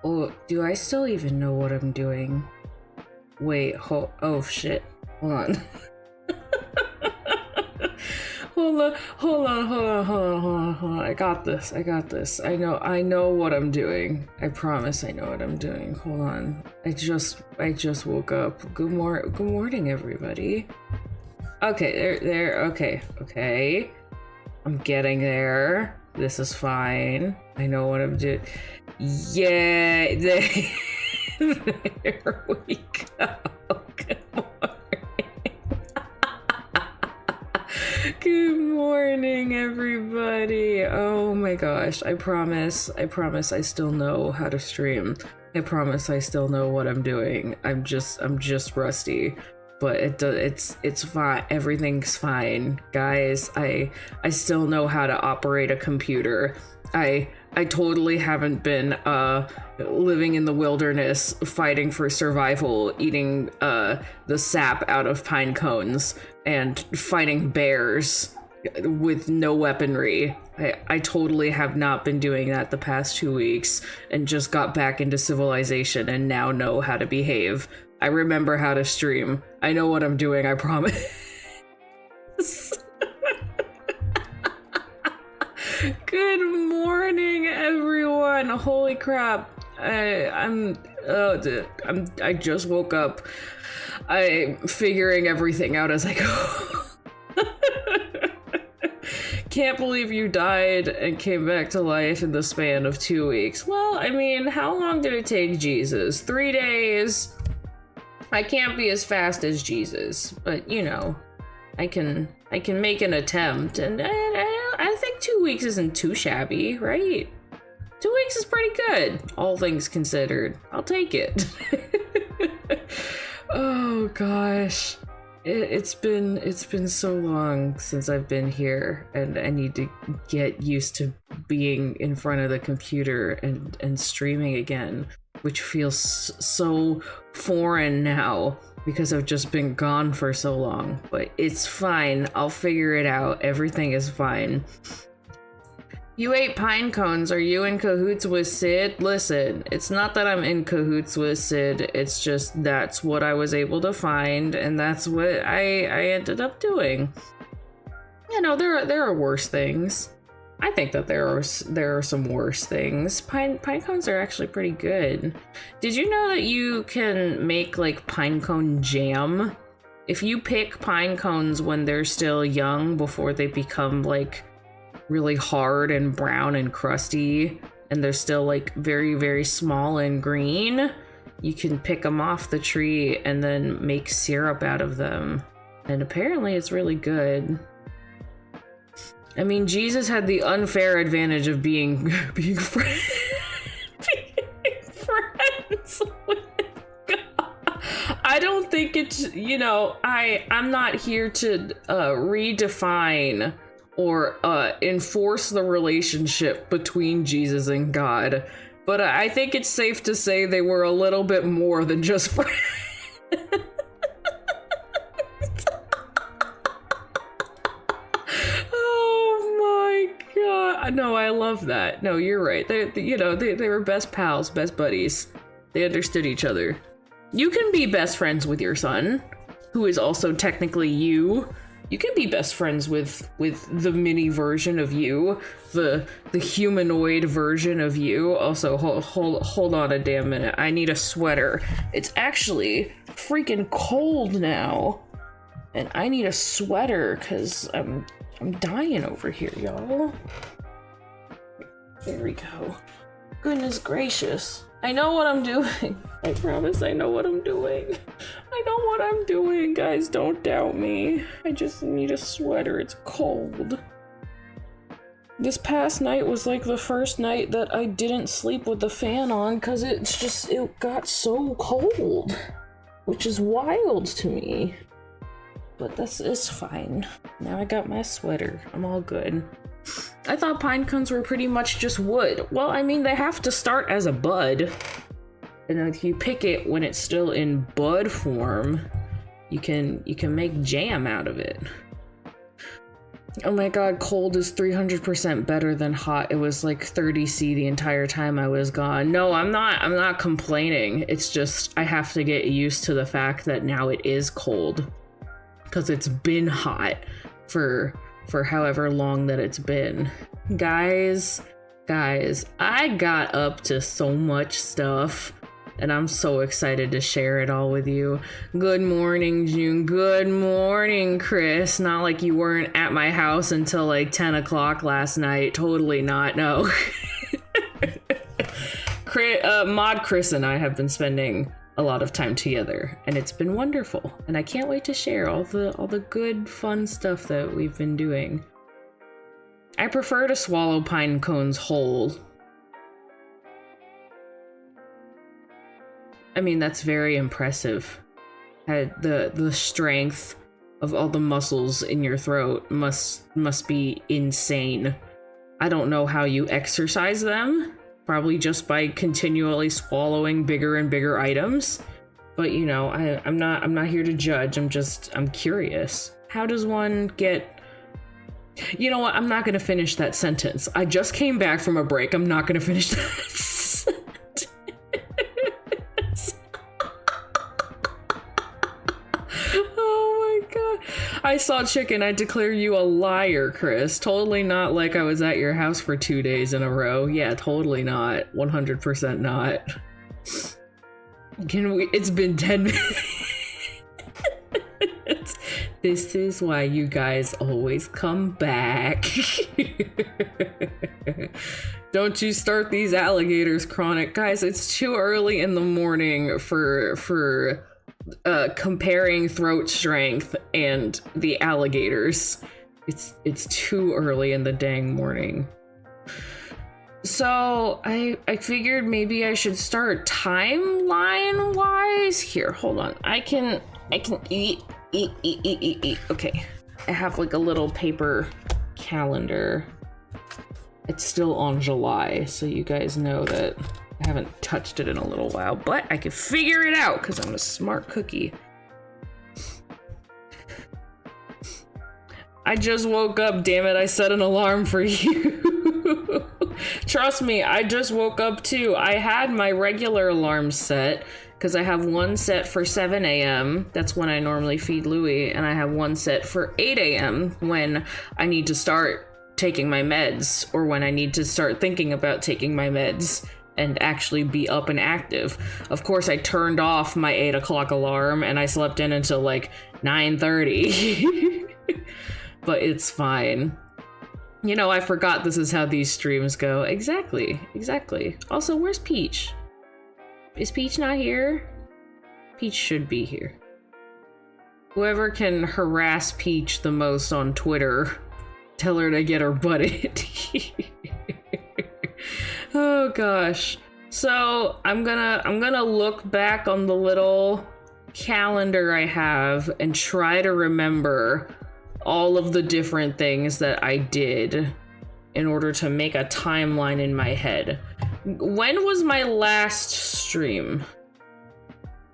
Oh, do I still even know what I'm doing? Wait, oh shit. Hold on. Hold on. I got this. I know what I'm doing. I promise I know what I'm doing. Hold on. I just woke up. Good morning, everybody. Okay, there. Okay. I'm getting there. This is fine. I know what I'm doing. Yeah, there we go. Good morning. Good morning, everybody. Oh my gosh. I promise I still know how to stream. I promise I still know what I'm doing. I'm just rusty. But it's fine. Everything's fine, guys. I still know how to operate a computer. I totally haven't been living in the wilderness, fighting for survival, eating the sap out of pine cones, and fighting bears with no weaponry. I totally have not been doing that the past 2 weeks, and just got back into civilization and now know how to behave. I remember how to stream. I know what I'm doing, I promise. Good morning, everyone. Holy crap. I just woke up. I'm figuring everything out as I go. Can't believe you died and came back to life in the span of 2 weeks. Well, I mean, how long did it take Jesus? 3 days. I can't be as fast as Jesus, but you know, I can make an attempt, and I think 2 weeks isn't too shabby, right? 2 weeks is pretty good, all things considered. I'll take it. Oh gosh, it's been so long since I've been here, and I need to get used to being in front of the computer and streaming again, which feels so foreign now because I've just been gone for so long. But it's fine. I'll figure it out. Everything is fine. You ate pine cones. Are you in cahoots with Sid? Listen, it's not that I'm in cahoots with Sid. It's just that's what I was able to find, and that's what I ended up doing. You know, there are worse things. I think that there are some worse things. Pine cones are actually pretty good. Did you know that you can make like pine cone jam? If you pick pine cones when they're still young, before they become like really hard and brown and crusty, and they're still like very, very small and green, you can pick them off the tree and then make syrup out of them. And apparently it's really good. I mean, Jesus had the unfair advantage of being friends with God. I don't think it's, you know, I'm not here to redefine or enforce the relationship between Jesus and God, but I think it's safe to say they were a little bit more than just friends. No, I love that. No, you're right. They were best pals, best buddies. They understood each other. You can be best friends with your son, who is also technically you. You can be best friends with the mini version of you, the humanoid version of you. Also, hold on a damn minute. I need a sweater. It's actually freaking cold now, and I need a sweater because I'm dying over here, y'all. There we go. Goodness gracious. I know what I'm doing. I promise I know what I'm doing. I know what I'm doing, guys. Don't doubt me. I just need a sweater. It's cold. This past night was like the first night that I didn't sleep with the fan on because it got so cold, which is wild to me. But it's fine. Now I got my sweater. I'm all good. I thought pine cones were pretty much just wood. Well, I mean, they have to start as a bud. And if you pick it when it's still in bud form, you can make jam out of it. Oh my god, cold is 300% better than hot. It was like 30°C the entire time I was gone. No, I'm not complaining. It's just I have to get used to the fact that now it is cold. Because it's been hot for however long that it's been. Guys, I got up to so much stuff. And I'm so excited to share it all with you. Good morning, June. Good morning, Chris. Not like you weren't at my house until like 10 o'clock last night. Totally not, no. Mod Chris and I have been spending a lot of time together, and it's been wonderful. And I can't wait to share all the good, fun stuff that we've been doing. I prefer to swallow pine cones whole. I mean, that's very impressive. The strength of all the muscles in your throat must be insane. I don't know how you exercise them. Probably just by continually swallowing bigger and bigger items. But you know, I'm not here to judge. I'm curious. How does one get? You know what? I'm not gonna finish that sentence. I just came back from a break. I'm not gonna finish that. I saw chicken. I declare you a liar, Chris. Totally not like I was at your house for 2 days in a row. Yeah, totally not. 100% not. It's been 10 minutes. This is why you guys always come back. Don't you start these alligators, Chronic. Guys, it's too early in the morning for comparing throat strength and the alligators. It's too early in the dang morning. So I figured maybe I should start timeline wise. Here, hold on. I can eat. Okay, I have like a little paper calendar. It's still on July, so you guys know that I haven't touched it in a little while, but I can figure it out because I'm a smart cookie. I just woke up, damn it, I set an alarm for you. Trust me, I just woke up too. I had my regular alarm set because I have one set for 7 a.m. That's when I normally feed Louie, and I have one set for 8 a.m. when I need to start taking my meds, or when I need to start thinking about taking my meds and actually be up and active. Of course, I turned off my 8 o'clock alarm and I slept in until like 9:30. But it's fine. You know, I forgot this is how these streams go. Exactly. Also, where's Peach? Is Peach not here? Peach should be here. Whoever can harass Peach the most on Twitter, tell her to get her butt in. Oh gosh. So I'm gonna look back on the little calendar I have and try to remember all of the different things that I did in order to make a timeline in my head. When was my last stream?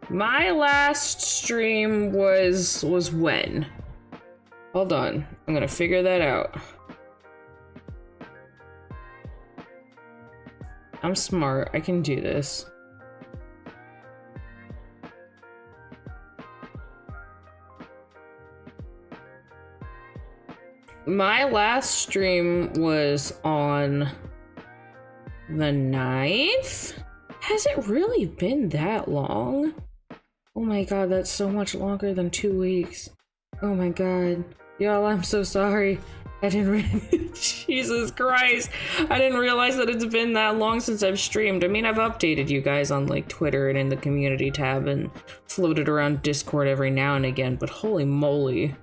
My last stream was when? Hold on, I'm gonna figure that out. I'm smart, I can do this. My last stream was on the 9th? Has it really been that long? Oh my god, that's so much longer than 2 weeks. Oh my god. Y'all, I'm so sorry. I didn't Jesus Christ. I didn't realize that it's been that long since I've streamed. I mean, I've updated you guys on like Twitter and in the community tab and floated around Discord every now and again, but holy moly.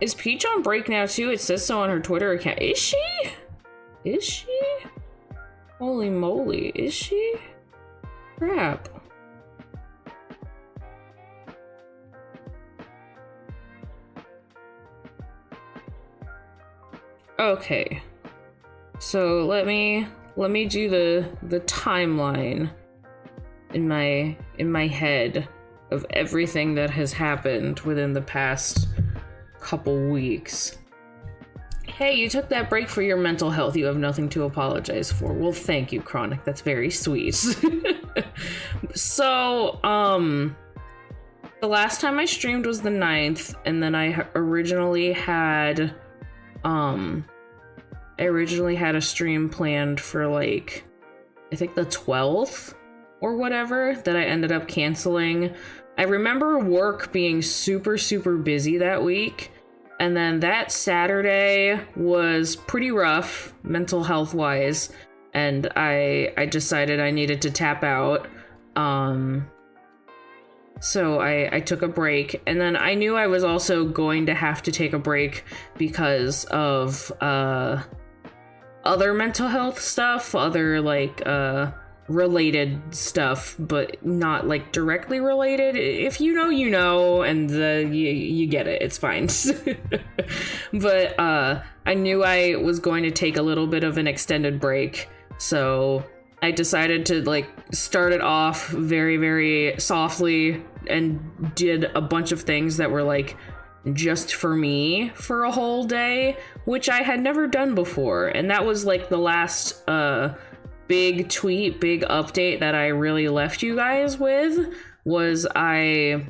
Is Peach on break now too? It says so on her Twitter account. Is she? Is she? Holy moly, is she? Crap. Okay, so let me do the timeline in my head of everything that has happened within the past couple weeks. Hey, you took that break for your mental health. You have nothing to apologize for. Well, thank you, Chronic. That's very sweet. So, the last time I streamed was the 9th, and then I originally had a stream planned for like, I think the 12th or whatever, that I ended up canceling. I remember work being super, super busy that week. And then that Saturday was pretty rough, mental health wise. And I decided I needed to tap out. So I took a break. And then I knew I was also going to have to take a break because of other mental health stuff, other like related stuff, but not like directly related. If you know, you know, and you get it, it's fine. But I knew I was going to take a little bit of an extended break, so I decided to like start it off very, very softly and did a bunch of things that were like just for me for a whole day, which I had never done before. And that was like the last big tweet, big update that I really left you guys with. Was I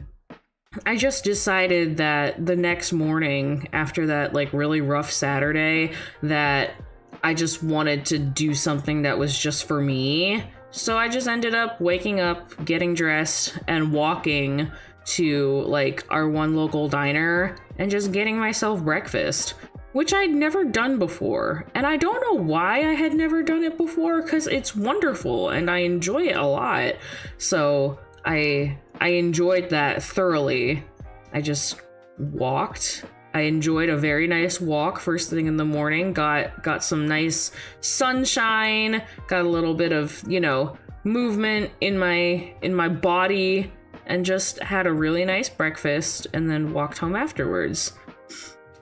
just decided that the next morning after that like really rough Saturday that I just wanted to do something that was just for me. So I just ended up waking up, getting dressed, and walking to like our one local diner and just getting myself breakfast, which I'd never done before. And I don't know why I had never done it before, because it's wonderful and I enjoy it a lot. So I enjoyed that thoroughly. I just walked. I enjoyed a very nice walk first thing in the morning, got some nice sunshine, got a little bit of, you know, movement in my body, and just had a really nice breakfast and then walked home afterwards.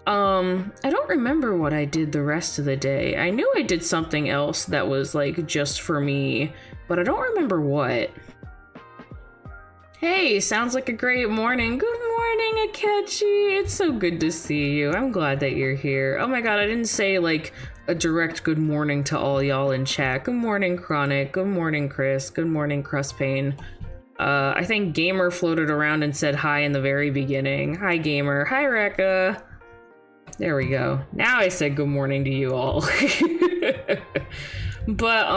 I don't remember what I did the rest of the day. I knew I did something else that was like just for me, but I don't remember what. Hey, sounds like a great morning. Good morning, Akechi. It's so good to see you. I'm glad that you're here. Oh my god, I didn't say like a direct good morning to all y'all in chat. Good morning, Chronic. Good morning, Chris. Good morning, Crustpain. I think Gamer floated around and said hi in the very beginning. Hi, Gamer. Hi, Rekka. There we go. Now I said good morning to you all. But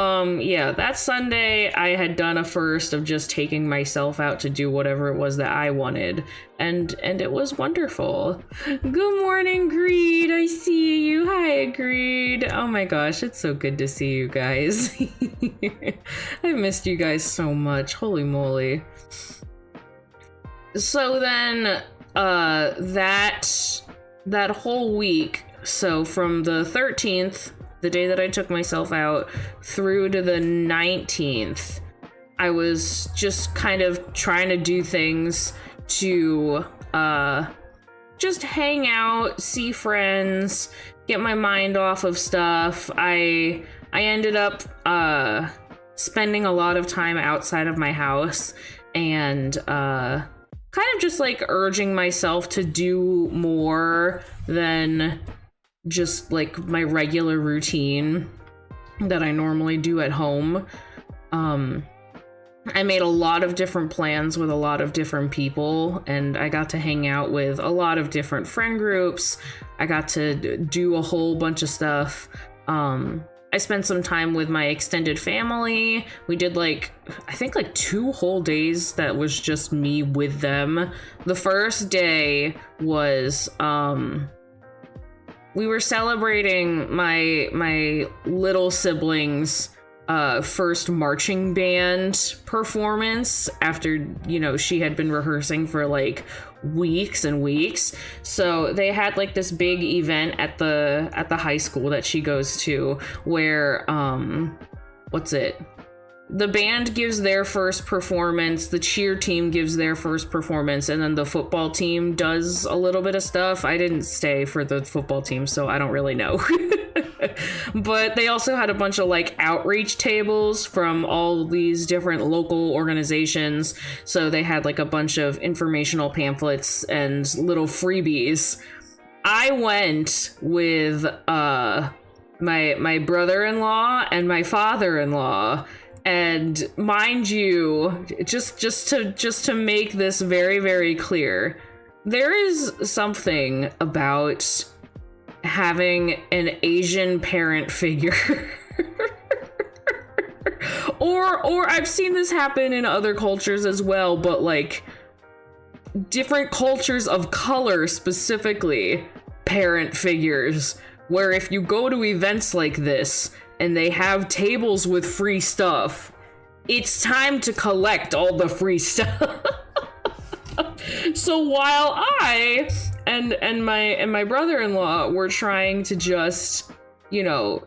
yeah, that Sunday I had done a first of just taking myself out to do whatever it was that I wanted, and it was wonderful. Good morning, Greed. I see you. Hi, Greed. Oh my gosh, it's so good to see you guys. I missed you guys so much. Holy moly. So then that whole week, so from the 13th, the day that I took myself out, through to the 19th, I was just kind of trying to do things to just hang out, see friends, get my mind off of stuff. I ended up spending a lot of time outside of my house and kind of just like urging myself to do more than just like my regular routine that I normally do at home. I made a lot of different plans with a lot of different people, and I got to hang out with a lot of different friend groups. I got to do a whole bunch of stuff. I spent some time with my extended family. We did like, I think like 2 whole days that was just me with them. The first day was, we were celebrating my little siblings' first marching band performance after, you know, she had been rehearsing for like weeks and weeks. So they had like this big event at the high school that she goes to where the band gives their first performance, the cheer team gives their first performance, and then the football team does a little bit of stuff. I didn't stay for the football team, so I don't really know. But they also had a bunch of like outreach tables from all these different local organizations. So they had like a bunch of informational pamphlets and little freebies. I went with my brother-in-law and my father-in-law, and mind you, just to make this very, very clear, there is something about having an Asian parent figure. or I've seen this happen in other cultures as well, but like different cultures of color, specifically parent figures, where if you go to events like this and they have tables with free stuff, it's time to collect all the free stuff. So while I and my brother-in-law were trying to just, you know,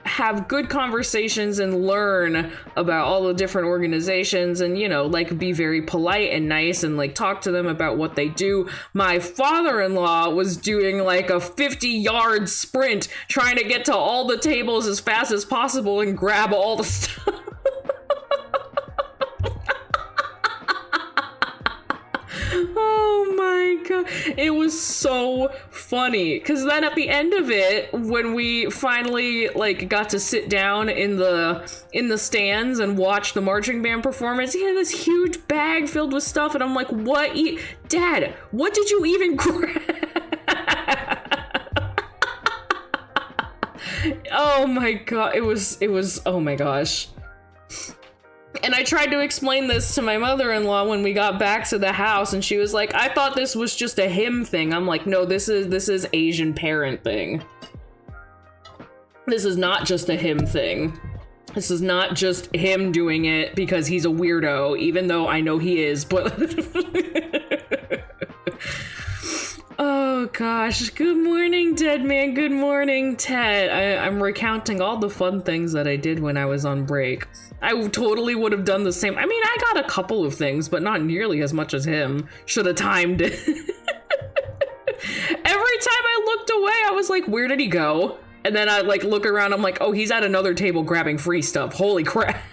have good conversations and learn about all the different organizations and, you know, like be very polite and nice and like talk to them about what they do, my father-in-law was doing like a 50-yard sprint trying to get to all the tables as fast as possible and grab all the stuff. Oh my god, it was so funny, because then at the end of it, when we finally like got to sit down in the stands and watch the marching band performance, he had this huge bag filled with stuff, and I'm like, what Dad, what did you even grab? Oh my god, it was oh my gosh. And I tried to explain this to my mother-in-law when we got back to the house, and she was like, I thought this was just a him thing. I'm like, no, this is Asian parent thing. This is not just a him thing. This is not just him doing it because he's a weirdo, even though I know he is, but... Oh gosh, good morning, Dead Man, good morning, Ted. I'm recounting all the fun things that I did when I was on break. I totally would have done the same. I mean, I got a couple of things, but not nearly as much as him. Should have timed it. Every time I looked away, I was like, where did he go? And then I like look around, I'm like, oh, he's at another table grabbing free stuff. Holy crap.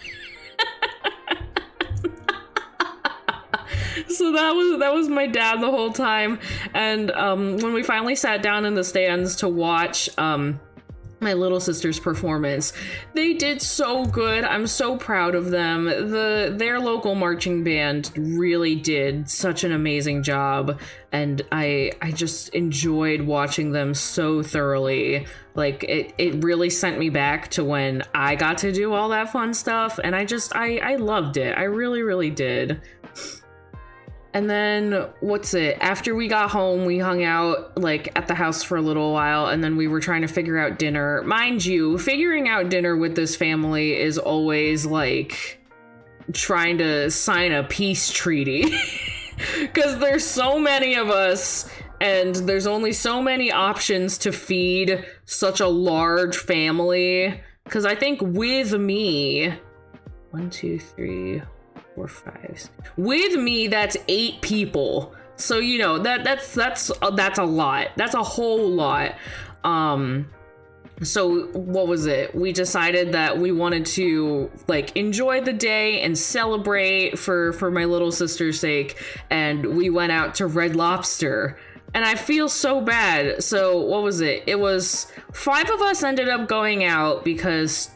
So that was my dad the whole time. And when we finally sat down in the stands to watch my little sister's performance, they did so good. I'm so proud of them. Their local marching band really did such an amazing job, and I just enjoyed watching them so thoroughly. Like it really sent me back to when I got to do all that fun stuff, and I loved it. I really, really did. And then, after we got home, we hung out, like, at the house for a little while, and then we were trying to figure out dinner. Mind you, figuring out dinner with this family is always, like, trying to sign a peace treaty. Because there's so many of us, and there's only so many options to feed such a large family. Because I think with me... 1, 2, 3... 4, 5. With me, that's 8 people. So, you know, that's a lot. That's a whole lot. So what was it? We decided that we wanted to like enjoy the day and celebrate for my little sister's sake, and we went out to Red Lobster. And I feel so bad. So what was it? It was 5 of us ended up going out because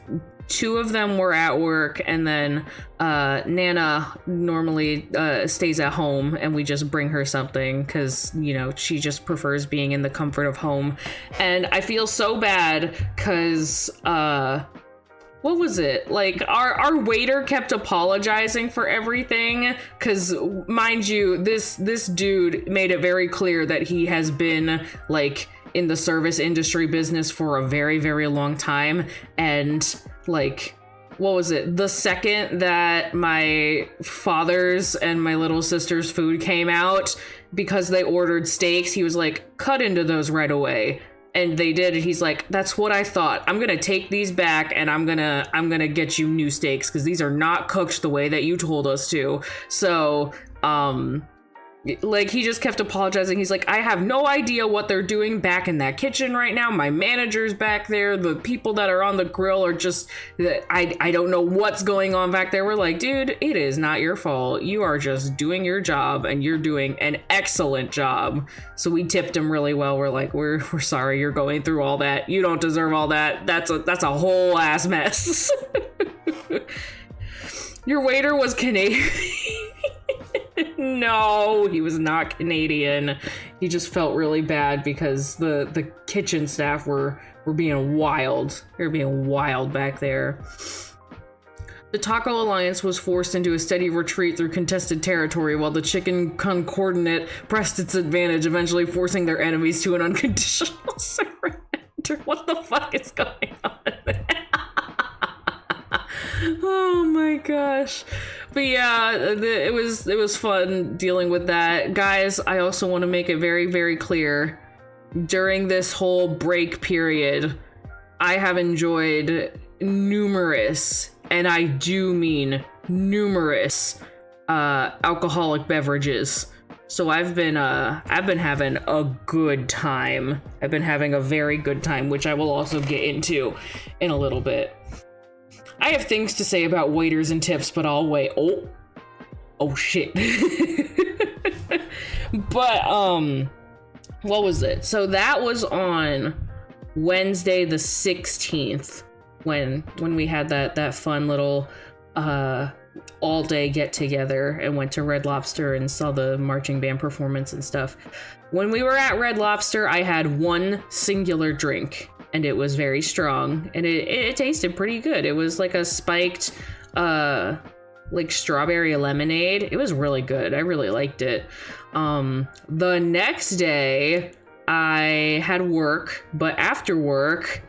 2 of them were at work, and then Nana normally stays at home, and we just bring her something because, you know, she just prefers being in the comfort of home. And I feel so bad because what was it? Like our waiter kept apologizing for everything because, mind you, this dude made it very clear that he has been like in the service industry business for a very, very long time. And like, what was it? The second that my father's and my little sister's food came out, because they ordered steaks, he was like, cut into those right away. And they did, and he's like, that's what I thought. I'm gonna take these back, and I'm gonna get you new steaks because these are not cooked the way that you told us to. So Like, he just kept apologizing. He's like, I have no idea what they're doing back in that kitchen right now. My manager's back there. The people that are on the grill are just, I don't know what's going on back there. We're like, dude, it is not your fault. You are just doing your job, and you're doing an excellent job. So we tipped him really well. We're like, we're sorry you're going through all that. You don't deserve all that. That's a whole ass mess. Your waiter was Canadian. No, he was not Canadian. He just felt really bad because the kitchen staff were being wild. They were being wild back there. The Taco Alliance was forced into a steady retreat through contested territory while the Chicken Concordinate pressed its advantage, eventually forcing their enemies to an unconditional surrender. What the fuck is going on there? Oh my gosh. But yeah, it was fun dealing with that. Guys, I also want to make it very, very clear, during this whole break period, I have enjoyed numerous, and I do mean numerous, alcoholic beverages. So I've been having a good time. I've been having a very good time, which I will also get into in a little bit. I have things to say about waiters and tips, but I'll wait. Oh shit. But what was it? So that was on Wednesday the 16th when we had that fun little all day get together and went to Red Lobster and saw the marching band performance and stuff. When we were at Red Lobster, I had one singular drink, and it was very strong, and it tasted pretty good. It was like a spiked like strawberry lemonade. It was really good. I really liked it. The next day I had work, but after work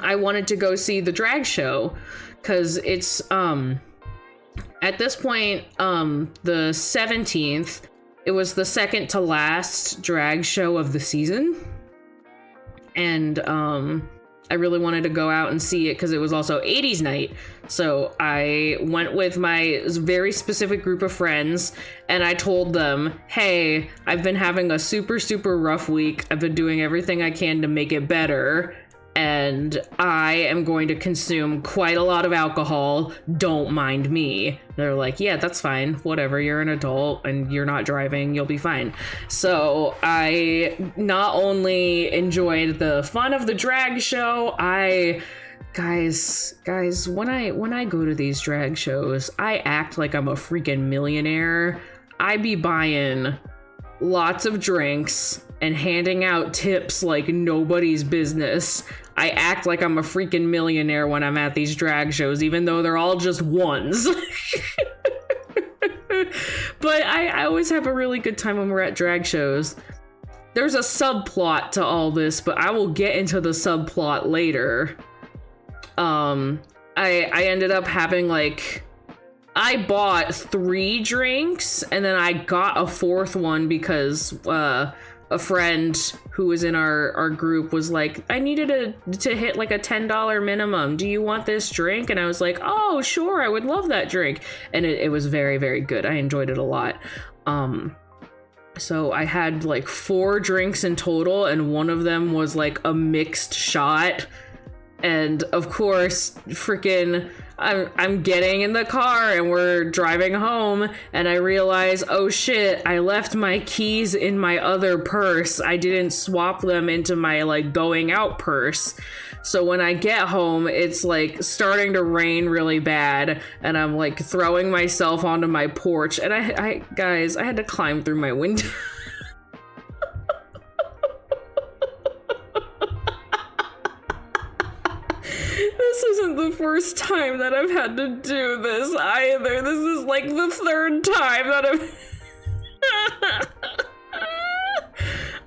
I wanted to go see the drag show, because it's at this point the 17th, it was the second to last drag show of the season, and I really wanted to go out and see it because it was also 80s night. So I went with my very specific group of friends, and I told them, hey, I've been having a super, super rough week. I've been doing everything I can to make it better, and I am going to consume quite a lot of alcohol. Don't mind me. They're like, yeah, that's fine. Whatever. You're an adult and you're not driving. You'll be fine. So I not only enjoyed the fun of the drag show, guys, when I go to these drag shows, I act like I'm a freaking millionaire. I be buying lots of drinks and handing out tips like nobody's business. I act like I'm a freaking millionaire when I'm at these drag shows, even though they're all just ones. But I always have a really good time when we're at drag shows. There's a subplot to all this, but I will get into the subplot later. I ended up having I bought 3 drinks, and then I got a 4th one because a friend who was in our group was like, I needed to hit like a $10 minimum. Do you want this drink? And I was like, oh, sure, I would love that drink. And it was very, very good. I enjoyed it a lot. So I had 4 drinks in total, and one of them was a mixed shot. And of course, freaking, I'm getting in the car and we're driving home, and I realize, oh shit, I left my keys in my other purse. I didn't swap them into my going out purse. So when I get home, it's starting to rain really bad, and I'm throwing myself onto my porch, and I guys, I had to climb through my window. This isn't the first time that I've had to do this either. This is the 3rd time that I've...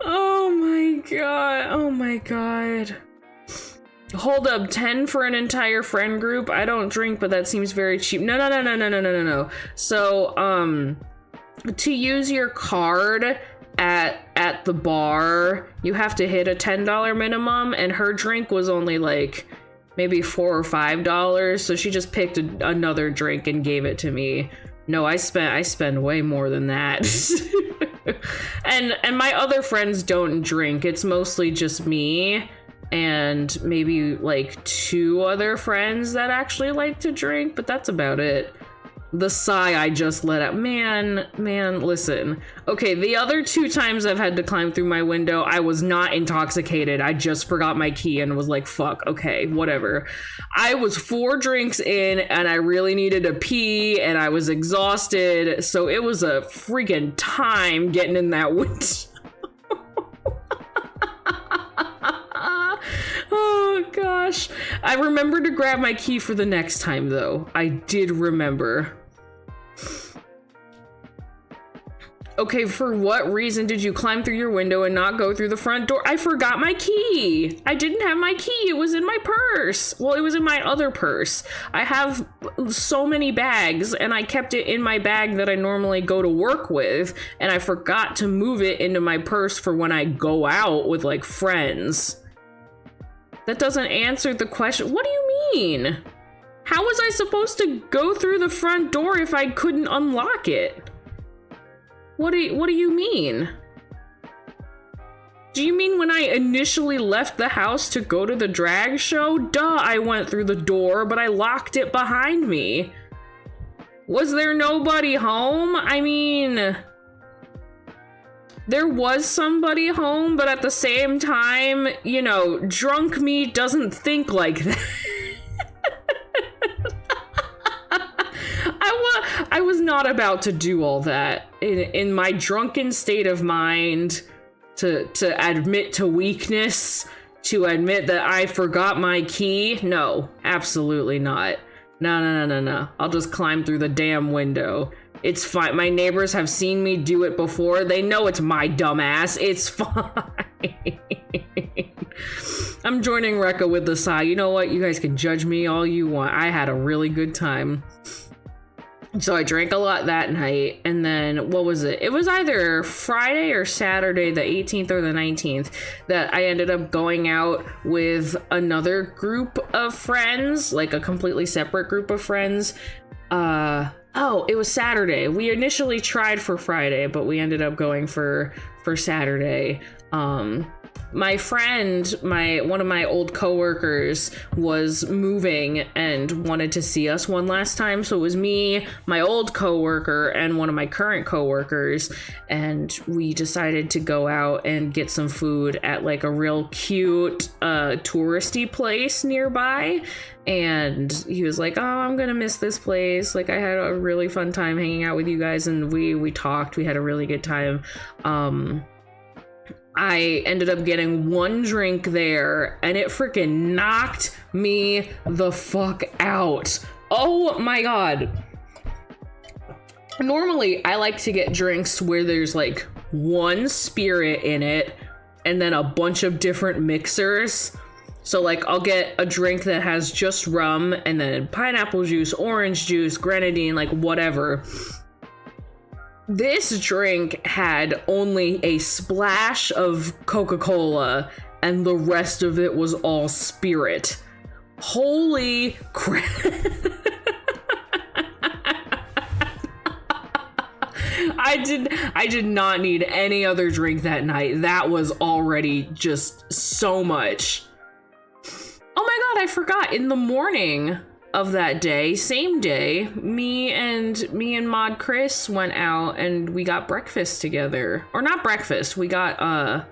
Oh my god. Oh my god. Hold up, 10 for an entire friend group? I don't drink, but that seems very cheap. No. So, to use your card at the bar, you have to hit a $10 minimum, and her drink was only maybe $4 or $5, so she just picked another drink and gave it to me No, I spend way more than that. and my other friends don't drink. It's mostly just me and maybe like 2 other friends that actually like to drink, but that's about it. The sigh I just let out. Man, listen. Okay, the other 2 times I've had to climb through my window, I was not intoxicated. I just forgot my key and was like, fuck, okay, whatever. I was 4 drinks in and I really needed to pee and I was exhausted. So it was a freaking time getting in that window. Oh gosh. I remember to grab my key for the next time though. I did remember. Okay, for what reason did you climb through your window and not go through the front door? I forgot my key. I didn't have my key. It was in my purse. Well, it was in my other purse. I have so many bags and I kept it in my bag that I normally go to work with, and I forgot to move it into my purse for when I go out with like friends. That doesn't answer the question. What do you mean? How was I supposed to go through the front door if I couldn't unlock it? What do you mean? Do you mean when I initially left the house to go to the drag show? Duh, I went through the door, but I locked it behind me. Was there nobody home? I mean, there was somebody home, but at the same time, you know, drunk me doesn't think like that. I was not about to do all that in my drunken state of mind, to admit to weakness, to admit that I forgot my key. No, absolutely not. No. I'll just climb through the damn window. It's fine. My neighbors have seen me do it before. They know it's my dumb ass. It's fine. I'm joining Rekka with the sigh. You know what? You guys can judge me all you want. I had a really good time. So I drank a lot that night, and then, what was it? It was either Friday or Saturday, the 18th or the 19th, that I ended up going out with another group of friends, like a completely separate group of friends. Oh, it was Saturday. We initially tried for Friday, but we ended up going for Saturday. My friend, one of my old coworkers was moving and wanted to see us one last time. So it was me, my old coworker, and one of my current coworkers. And we decided to go out and get some food at like a real cute, touristy place nearby. And he was like, oh, I'm gonna miss this place. Like, I had a really fun time hanging out with you guys, and we talked. We had a really good time. I ended up getting 1 drink there, and it freaking knocked me the fuck out. Oh my god. Normally, I like to get drinks where there's like 1 spirit in it, and then a bunch of different mixers. So like, I'll get a drink that has just rum, and then pineapple juice, orange juice, grenadine, like whatever. This drink had only a splash of Coca-Cola, and the rest of it was all spirit. Holy crap. I did not need any other drink that night. That was already just so much. Oh my god, I forgot. In the morning of that day, same day, me and Mod Chris went out and we got breakfast together. Or not breakfast, we got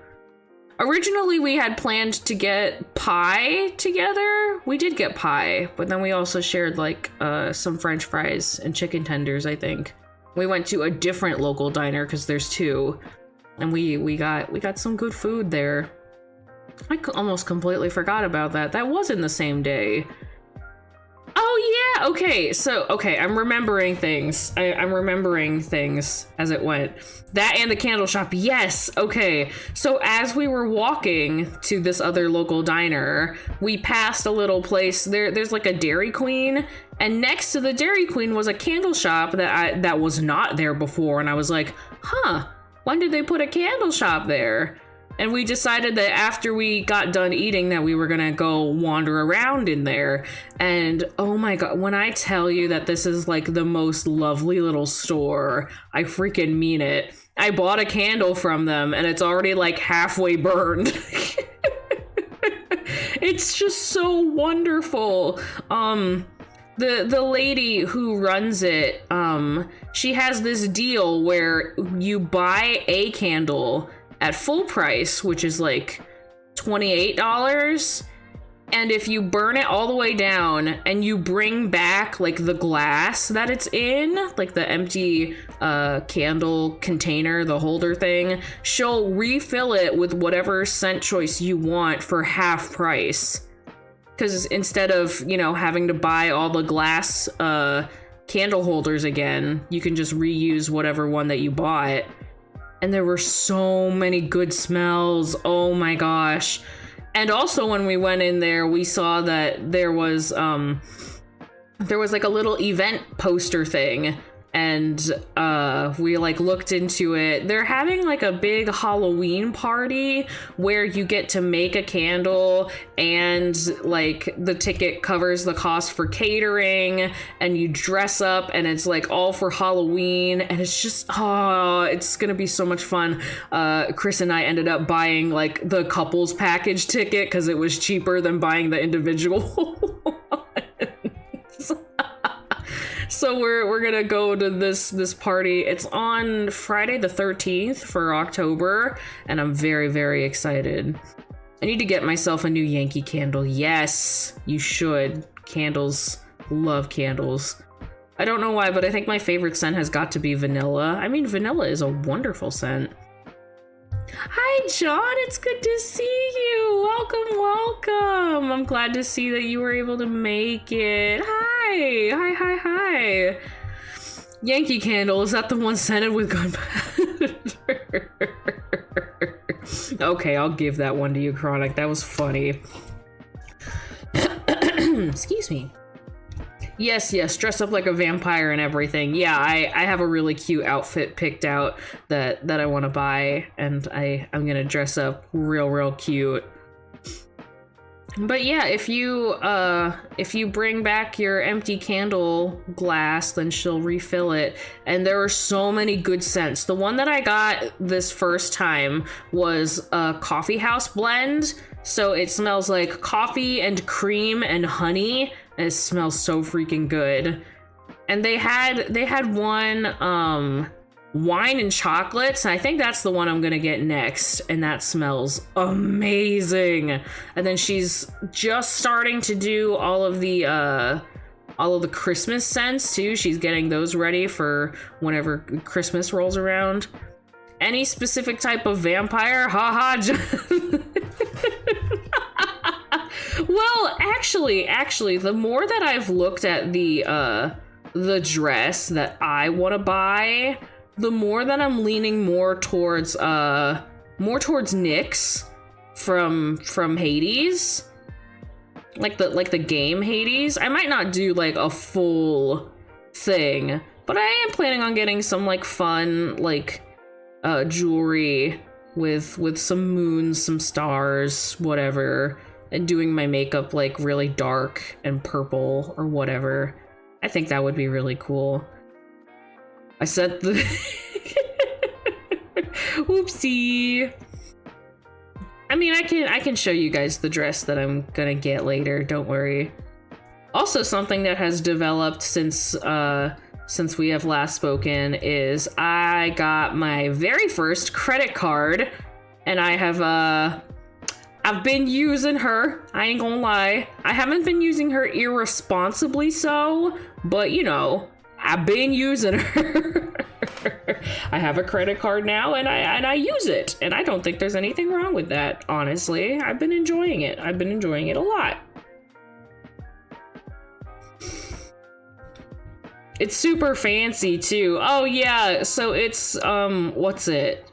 originally we had planned to get pie together. We did get pie, but then we also shared like some french fries and chicken tenders, I think. We went to a different local diner because there's 2, and we got some good food there. I almost completely forgot about that. That was in the same day. Oh yeah, okay, I'm remembering things. I'm remembering things as it went. That and the candle shop, yes, okay. So as we were walking to this other local diner, we passed a little place. There's like a Dairy Queen, and next to the Dairy Queen was a candle shop that was not there before, and I was like, huh, when did they put a candle shop there? And we decided that after we got done eating that we were gonna go wander around in there. And oh my god, when I tell you that this is like the most lovely little store, I freaking mean it. I bought a candle from them and it's already like halfway burned. It's just so wonderful. The lady who runs it, she has this deal where you buy a candle at full price, which is like $28. And if you burn it all the way down and you bring back like the glass that it's in, like the empty candle container, the holder thing, she'll refill it with whatever scent choice you want for half price. Because instead of, you know, having to buy all the glass candle holders again, you can just reuse whatever one that you bought. And there were so many good smells. Oh my gosh. And also when we went in there, we saw that there was like a little event poster thing. And we like looked into it. They're having like a big Halloween party where you get to make a candle and like the ticket covers the cost for catering and you dress up and it's like all for Halloween and it's just, oh, it's gonna be so much fun. Chris and I ended up buying like the couples package ticket because it was cheaper than buying the individual ones. So we're gonna go to this party. It's on Friday the 13th for October, and I'm very, very excited. I need to get myself a new Yankee candle. Yes, you should. Candles. Love candles. I don't know why, but I think my favorite scent has got to be vanilla. I mean, vanilla is a wonderful scent. Hi, John. It's good to see you. Welcome, welcome. I'm glad to see that you were able to make it. Hi. Yankee candle. Is that the one scented with gunpowder? Okay, I'll give that one to you, Chronic. That was funny. Excuse me. Yes, dress up like a vampire and everything. Yeah, I have a really cute outfit picked out that I want to buy, and I'm gonna dress up real cute. But yeah, if you bring back your empty candle glass, then she'll refill it. And there are so many good scents. The one that I got this first time was a coffee house blend. So it smells like coffee and cream and honey. And it smells so freaking good. And they had one wine and chocolates, and I think that's the one I'm gonna get next, and that smells amazing. And then she's just starting to do all of the Christmas scents too. She's getting those ready for whenever Christmas rolls around. Any specific type of vampire? Haha. Well, actually, the more that I've looked at the dress that I want to buy, the more that I'm leaning more towards Nyx from Hades, like the game Hades. I might not do like a full thing, but I am planning on getting some like fun like jewelry with some moons, some stars, whatever, and doing my makeup like really dark and purple or whatever. I think that would be really cool. I said the whoopsie. I mean, I can show you guys the dress that I'm gonna get later, don't worry. Also, something that has developed since we have last spoken is I got my very first credit card, and I have I've been using her, I ain't gonna lie. I haven't been using her irresponsibly so, but you know, I've been using her. I have a credit card now and I use it, and I don't think there's anything wrong with that, honestly. I've been enjoying it. I've been enjoying it a lot. It's super fancy too. Oh yeah, so it's what's it?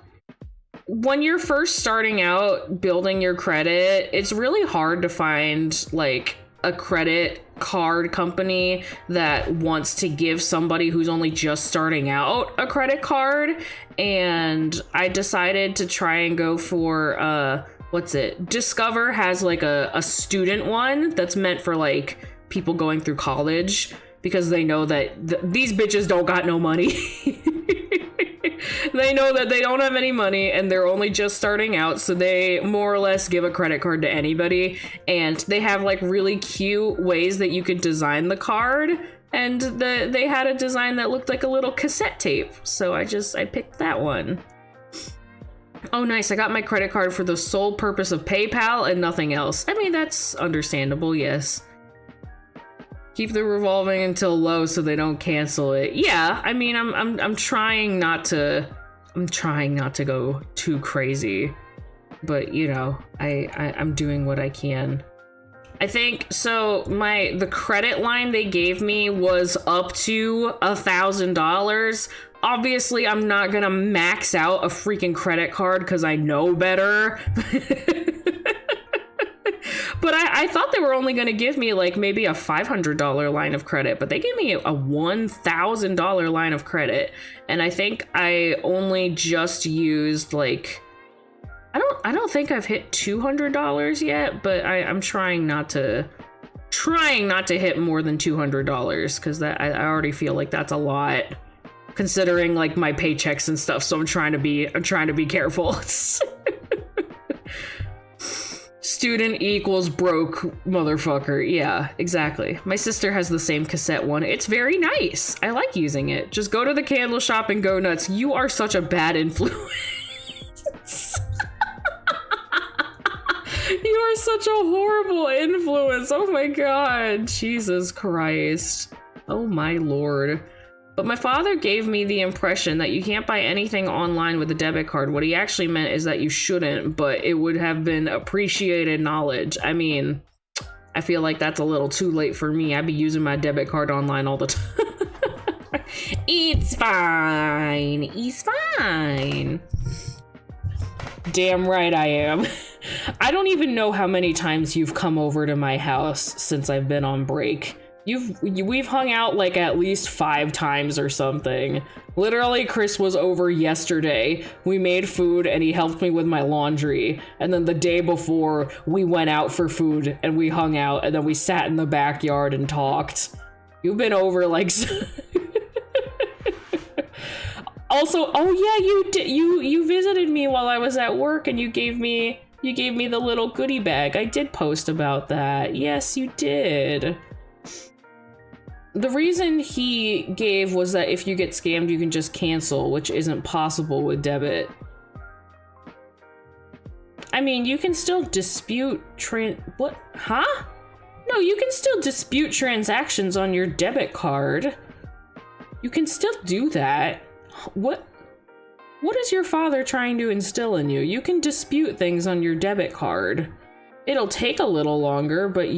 When you're first starting out building your credit, it's really hard to find like a credit card company that wants to give somebody who's only just starting out a credit card, and I decided to try and go for what's it? Discover has like a student one that's meant for like people going through college, because they know that these bitches don't got no money. They know that they don't have any money and they're only just starting out, so they more or less give a credit card to anybody, and they have like really cute ways that you could design the card, and they had a design that looked like a little cassette tape, so I picked that one. Oh nice, I got my credit card for the sole purpose of PayPal and nothing else. I mean, that's understandable, yes. Keep the revolving until low so they don't cancel it. Yeah, I mean, I'm trying not to go too crazy, but you know, I'm doing what I can. I think so. The credit line they gave me was up to $1,000. Obviously, I'm not gonna max out a freaking credit card because I know better. But I thought they were only going to give me like maybe a $500 line of credit, but they gave me a $1,000 line of credit. And I think I only just used like, I don't think I've hit $200 yet, but I'm trying not to hit more than $200, because that I already feel like that's a lot considering like my paychecks and stuff. So I'm trying to be careful. Student equals broke motherfucker. Yeah, exactly. My sister has the same cassette one. It's very nice. I like using it. Just go to the candle shop and go nuts. You are such a bad influence. You are such a horrible influence. Oh my god. Jesus Christ. Oh my lord. But my father gave me the impression that you can't buy anything online with a debit card. What he actually meant is that you shouldn't, but it would have been appreciated knowledge. I mean, I feel like that's a little too late for me. I'd be using my debit card online all the time. It's fine. It's fine. Damn right I am. I don't even know how many times you've come over to my house since I've been on break. We've hung out like at least 5 times or something. Literally, Chris was over yesterday. We made food and he helped me with my laundry. And then the day before, we went out for food and we hung out, and then we sat in the backyard and talked. You've been over like... Also, oh yeah, you visited me while I was at work, and you gave me the little goodie bag. I did post about that. Yes, you did. The reason he gave was that if you get scammed, you can just cancel, which isn't possible with debit. I mean, you can still dispute what? Huh? No, you can still dispute transactions on your debit card. You can still do that. What is your father trying to instill in you? You can dispute things on your debit card. It'll take a little longer, but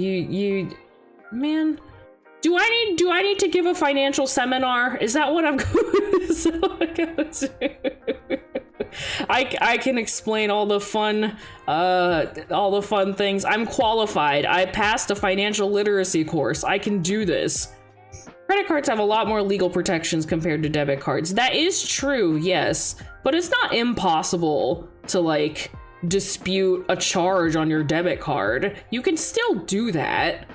man, do I need to give a financial seminar? Is that what I'm going to do? I can explain all the fun things. I'm qualified. I passed a financial literacy course. I can do this. Credit cards have a lot more legal protections compared to debit cards. That is true, yes, but it's not impossible to like dispute a charge on your debit card. You can still do that.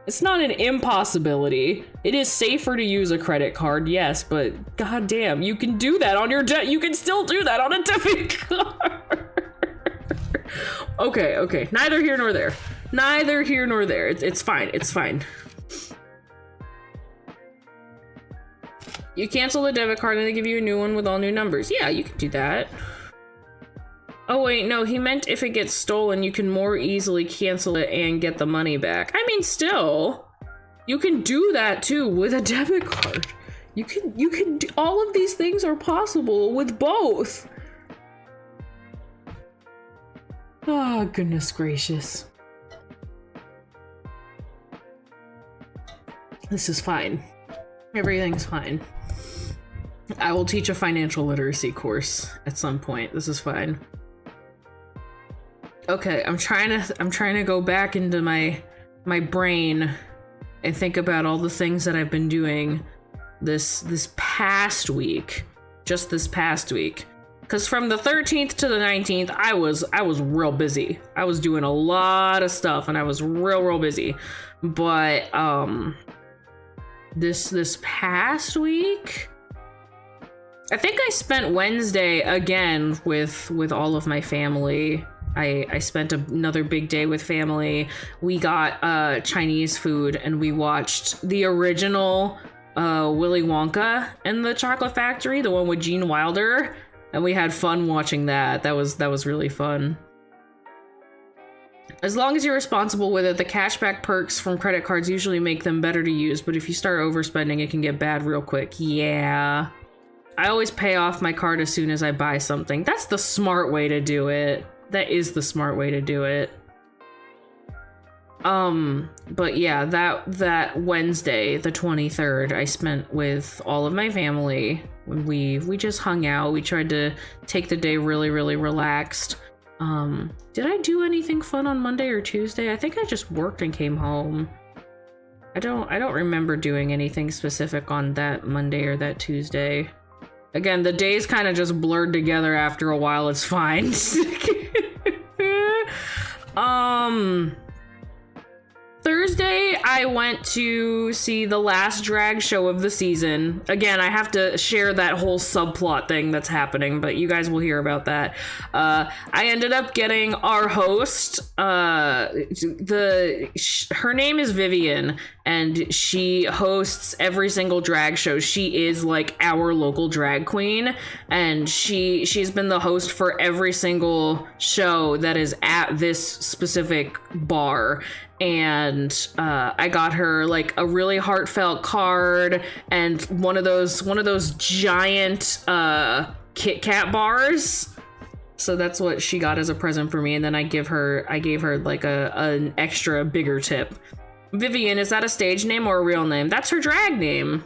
It's not an impossibility. It is safer to use a credit card, yes, but goddamn, you can do that on your you can still do that on a debit card. Okay, neither here nor there. Neither here nor there. It's fine. It's fine. You cancel the debit card and they give you a new one with all new numbers. Yeah, you can do that. Oh wait, no, he meant if it gets stolen, you can more easily cancel it and get the money back. I mean, still, you can do that too with a debit card. You can do, all of these things are possible with both. Oh, goodness gracious. This is fine. Everything's fine. I will teach a financial literacy course at some point. This is fine. Okay, I'm trying to go back into my brain and think about all the things that I've been doing this past week, just this past week. Because from the 13th to the 19th, I was real busy. I was doing a lot of stuff, and I was real busy. But this past week, I think I spent Wednesday again with all of my family. I spent another big day with family. We got Chinese food, and we watched the original Willy Wonka and the Chocolate Factory, the one with Gene Wilder. And we had fun watching that. That was really fun. As long as you're responsible with it, the cashback perks from credit cards usually make them better to use, but if you start overspending, it can get bad real quick. Yeah. I always pay off my card as soon as I buy something. That's the smart way to do it. That is the smart way to do it. But yeah, that Wednesday, the 23rd, I spent with all of my family. We just hung out. We tried to take the day really relaxed. Did I do anything fun on Monday or Tuesday? I think I just worked and came home. I don't remember doing anything specific on that Monday or that Tuesday. Again, the days kind of just blurred together after a while. It's fine. Thursday, I went to see the last drag show of the season. Again, I have to share that whole subplot thing that's happening, but you guys will hear about that. I ended up getting our host. Her name is Vivian, and she hosts every single drag show. She is like our local drag queen, and she's been the host for every single show that is at this specific bar. And I got her like a really heartfelt card and one of those giant Kit Kat bars. So that's what she got as a present for me, and then I gave her like an extra bigger tip. Vivian, is that a stage name or a real name? That's her drag name.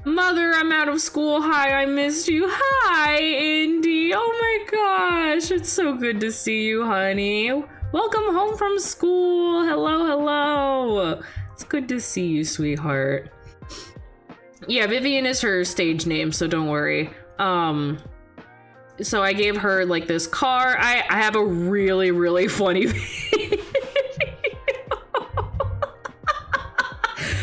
Mother, I'm out of school. Hi, I missed you. Hi, Indy. Oh my gosh, it's so good to see you, honey. Welcome home from school. Hello. It's good to see you, sweetheart. Yeah, Vivian is her stage name, so don't worry. So I gave her like this car. I have a really funny video.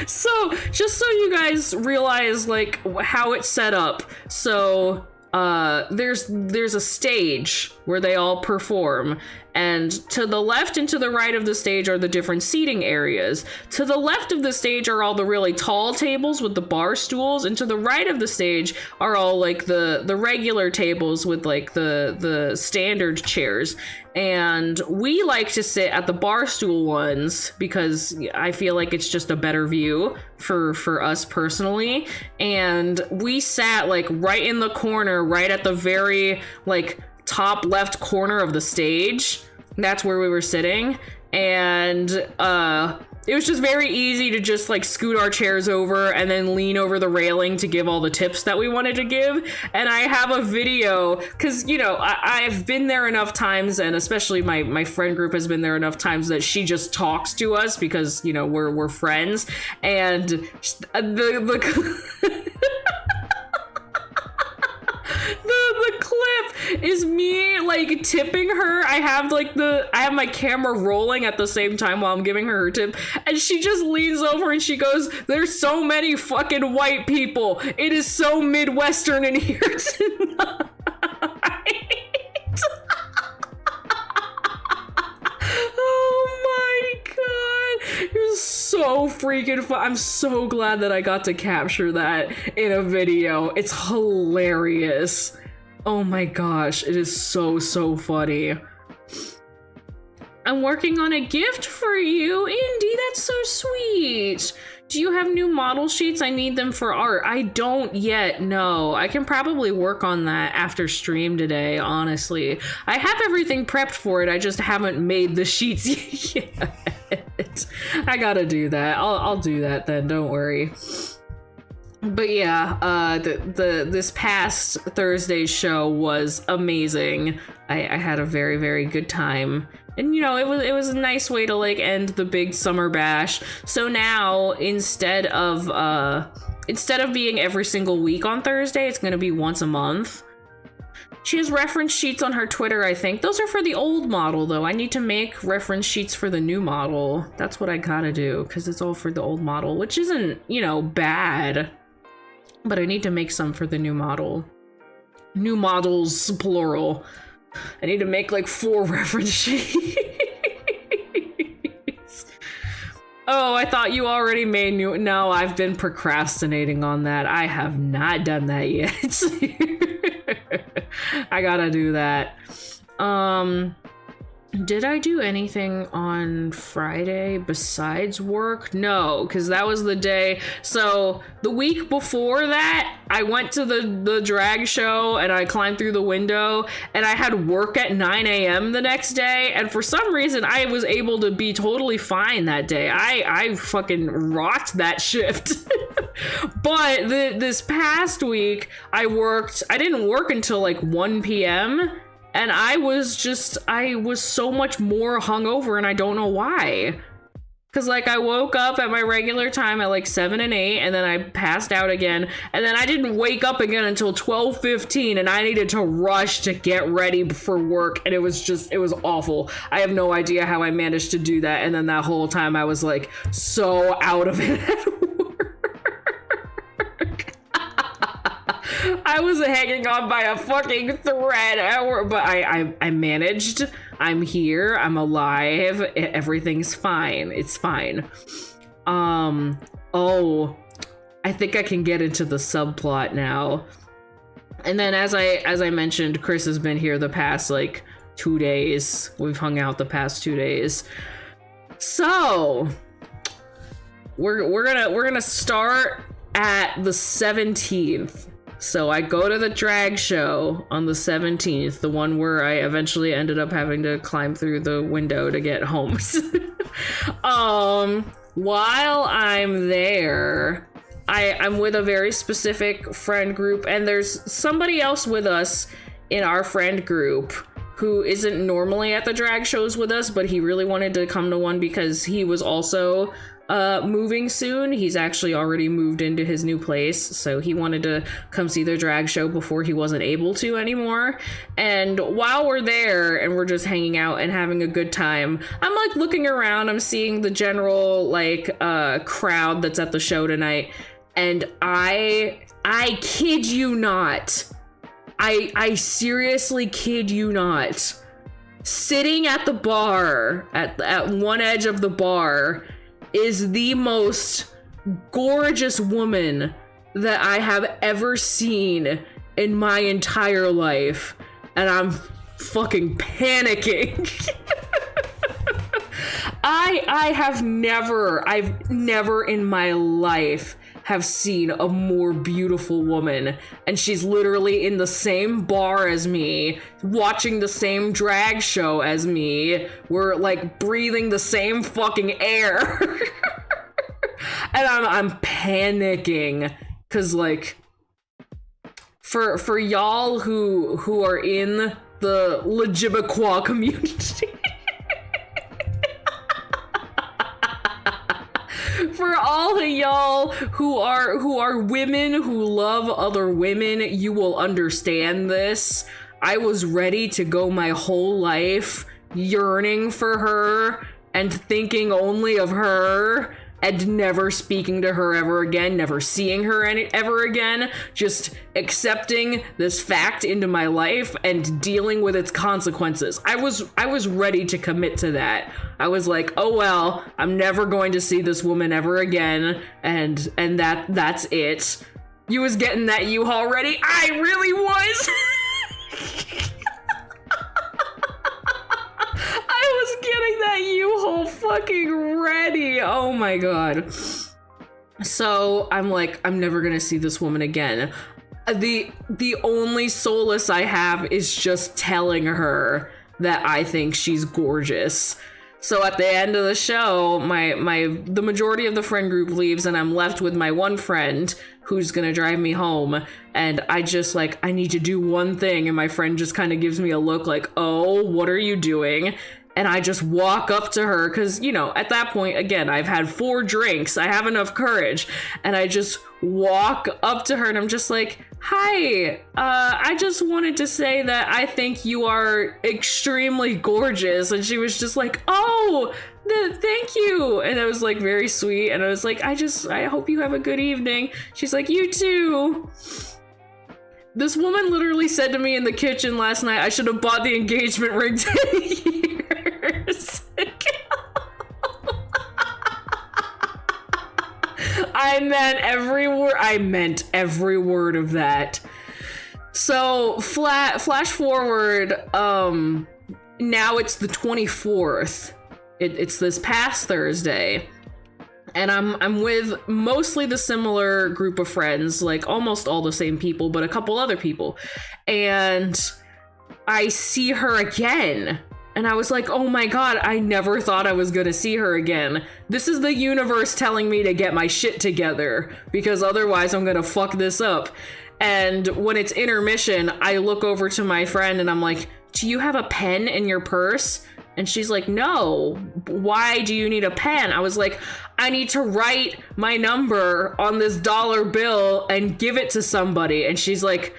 So just so you guys realize like how it's set up. So there's a stage where they all perform, and to the left and to the right of the stage are the different seating areas. To the left of the stage are all the really tall tables with the bar stools, and to the right of the stage are all like the regular tables with like the standard chairs. And we like to sit at the bar stool ones because I feel like it's just a better view for us personally. And we sat like right in the corner, right at the very like top left corner of the stage. That's where we were sitting. And it was just very easy to just like scoot our chairs over and then lean over the railing to give all the tips that we wanted to give. And I have a video because, you know, I've been there enough times, and especially my friend group has been there enough times that she just talks to us because, you know, we're friends. And the clip is me like tipping her. I have my camera rolling at the same time while I'm giving her her tip, and she just leans over and she goes, "There's so many fucking white people. It is so Midwestern in here tonight." Oh my god, it was so freaking fun. I'm so glad that I got to capture that in a video. It's hilarious. Oh my gosh, it is so funny. I'm working on a gift for you, Indy. That's so sweet. Do you have new model sheets? I need them for art. I don't yet, no. I can probably work on that after stream today, honestly. I have everything prepped for it. I just haven't made the sheets yet. I gotta do that. I'll do that then, don't worry. But yeah, this past Thursday's show was amazing. I had a very good time. And you know, it was a nice way to like end the big summer bash. So now instead of being every single week on Thursday, it's gonna be once a month. She has reference sheets on her Twitter, I think. Those are for the old model, though. I need to make reference sheets for the new model. That's what I gotta do, because it's all for the old model, which isn't, you know, bad. But I need to make some for the new model. New models, plural. I need to make, like, 4 reference sheets. Oh, I thought you already made new... No, I've been procrastinating on that. I have not done that yet. I gotta do that. Did I do anything on Friday besides work? No, because that was the day. So the week before that, I went to the drag show and I climbed through the window and I had work at 9 a.m. the next day. And for some reason, I was able to be totally fine that day. I fucking rocked that shift. But this past week, I didn't work until like 1 p.m. And I was so much more hungover and I don't know why. Cause like I woke up at my regular time at like 7 and 8 and then I passed out again. And then I didn't wake up again until 12:15 and I needed to rush to get ready for work. And it was awful. I have no idea how I managed to do that. And then that whole time I was like so out of it at work. I was hanging on by a fucking thread, but I managed. I'm here. I'm alive. Everything's fine. It's fine. Oh, I think I can get into the subplot now. And then as I mentioned, Chris has been here the past like 2 days. We've hung out the past 2 days. So we're gonna start at the 17th. So I go to the drag show on the 17th, the one where I eventually ended up having to climb through the window to get home. While I'm there, I'm with a very specific friend group, and there's somebody else with us in our friend group who isn't normally at the drag shows with us, but he really wanted to come to one because he was also moving soon. He's actually already moved into his new place, so he wanted to come see the drag show before he wasn't able to anymore. And while we're there and we're just hanging out and having a good time, I'm like looking around, I'm seeing the general like crowd that's at the show tonight, and I kid you not, I seriously kid you not, sitting at the bar at one edge of the bar is the most gorgeous woman that I have ever seen in my entire life. And I'm fucking panicking. I've never in my life have seen a more beautiful woman, and she's literally in the same bar as me, watching the same drag show as me. We're like breathing the same fucking air. And I'm panicking because like for y'all who are in the Legibaqua community, for all of y'all who are women who love other women, you will understand this. I was ready to go my whole life yearning for her and thinking only of her and never speaking to her ever again, never seeing her ever again, just accepting this fact into my life and dealing with its consequences. I was ready to commit to that. I was like, oh well, I'm never going to see this woman ever again, and that's it. You was getting that U-Haul ready? I really was. I was getting that U-Haul fucking ready. Oh my god. So I'm like, I'm never gonna see this woman again. The only solace I have is just telling her that I think she's gorgeous. So at the end of the show, the majority of the friend group leaves and I'm left with my one friend who's gonna drive me home. And I just like, I need to do one thing. And my friend just kind of gives me a look like, oh, what are you doing? and I just walk up to her because, you know, at that point, again, I've had 4 drinks. I have enough courage. And I just walk up to her and I'm just like, hi, I just wanted to say that I think you are extremely gorgeous. And she was just like, oh, thank you. And it was like very sweet. And I was like, I hope you have a good evening. She's like, you too. This woman literally said to me in the kitchen last night, I should have bought the engagement ring 10 years ago. I meant every word of that. So flash forward, now it's the 24th. It's this past Thursday. And I'm with mostly the similar group of friends, like almost all the same people, but a couple other people. And I see her again. And I was like, oh my God, I never thought I was gonna see her again. This is the universe telling me to get my shit together, because otherwise I'm gonna fuck this up. And when it's intermission, I look over to my friend and I'm like, do you have a pen in your purse? And she's like, no, why do you need a pen? I was like, I need to write my number on this dollar bill and give it to somebody. And she's like,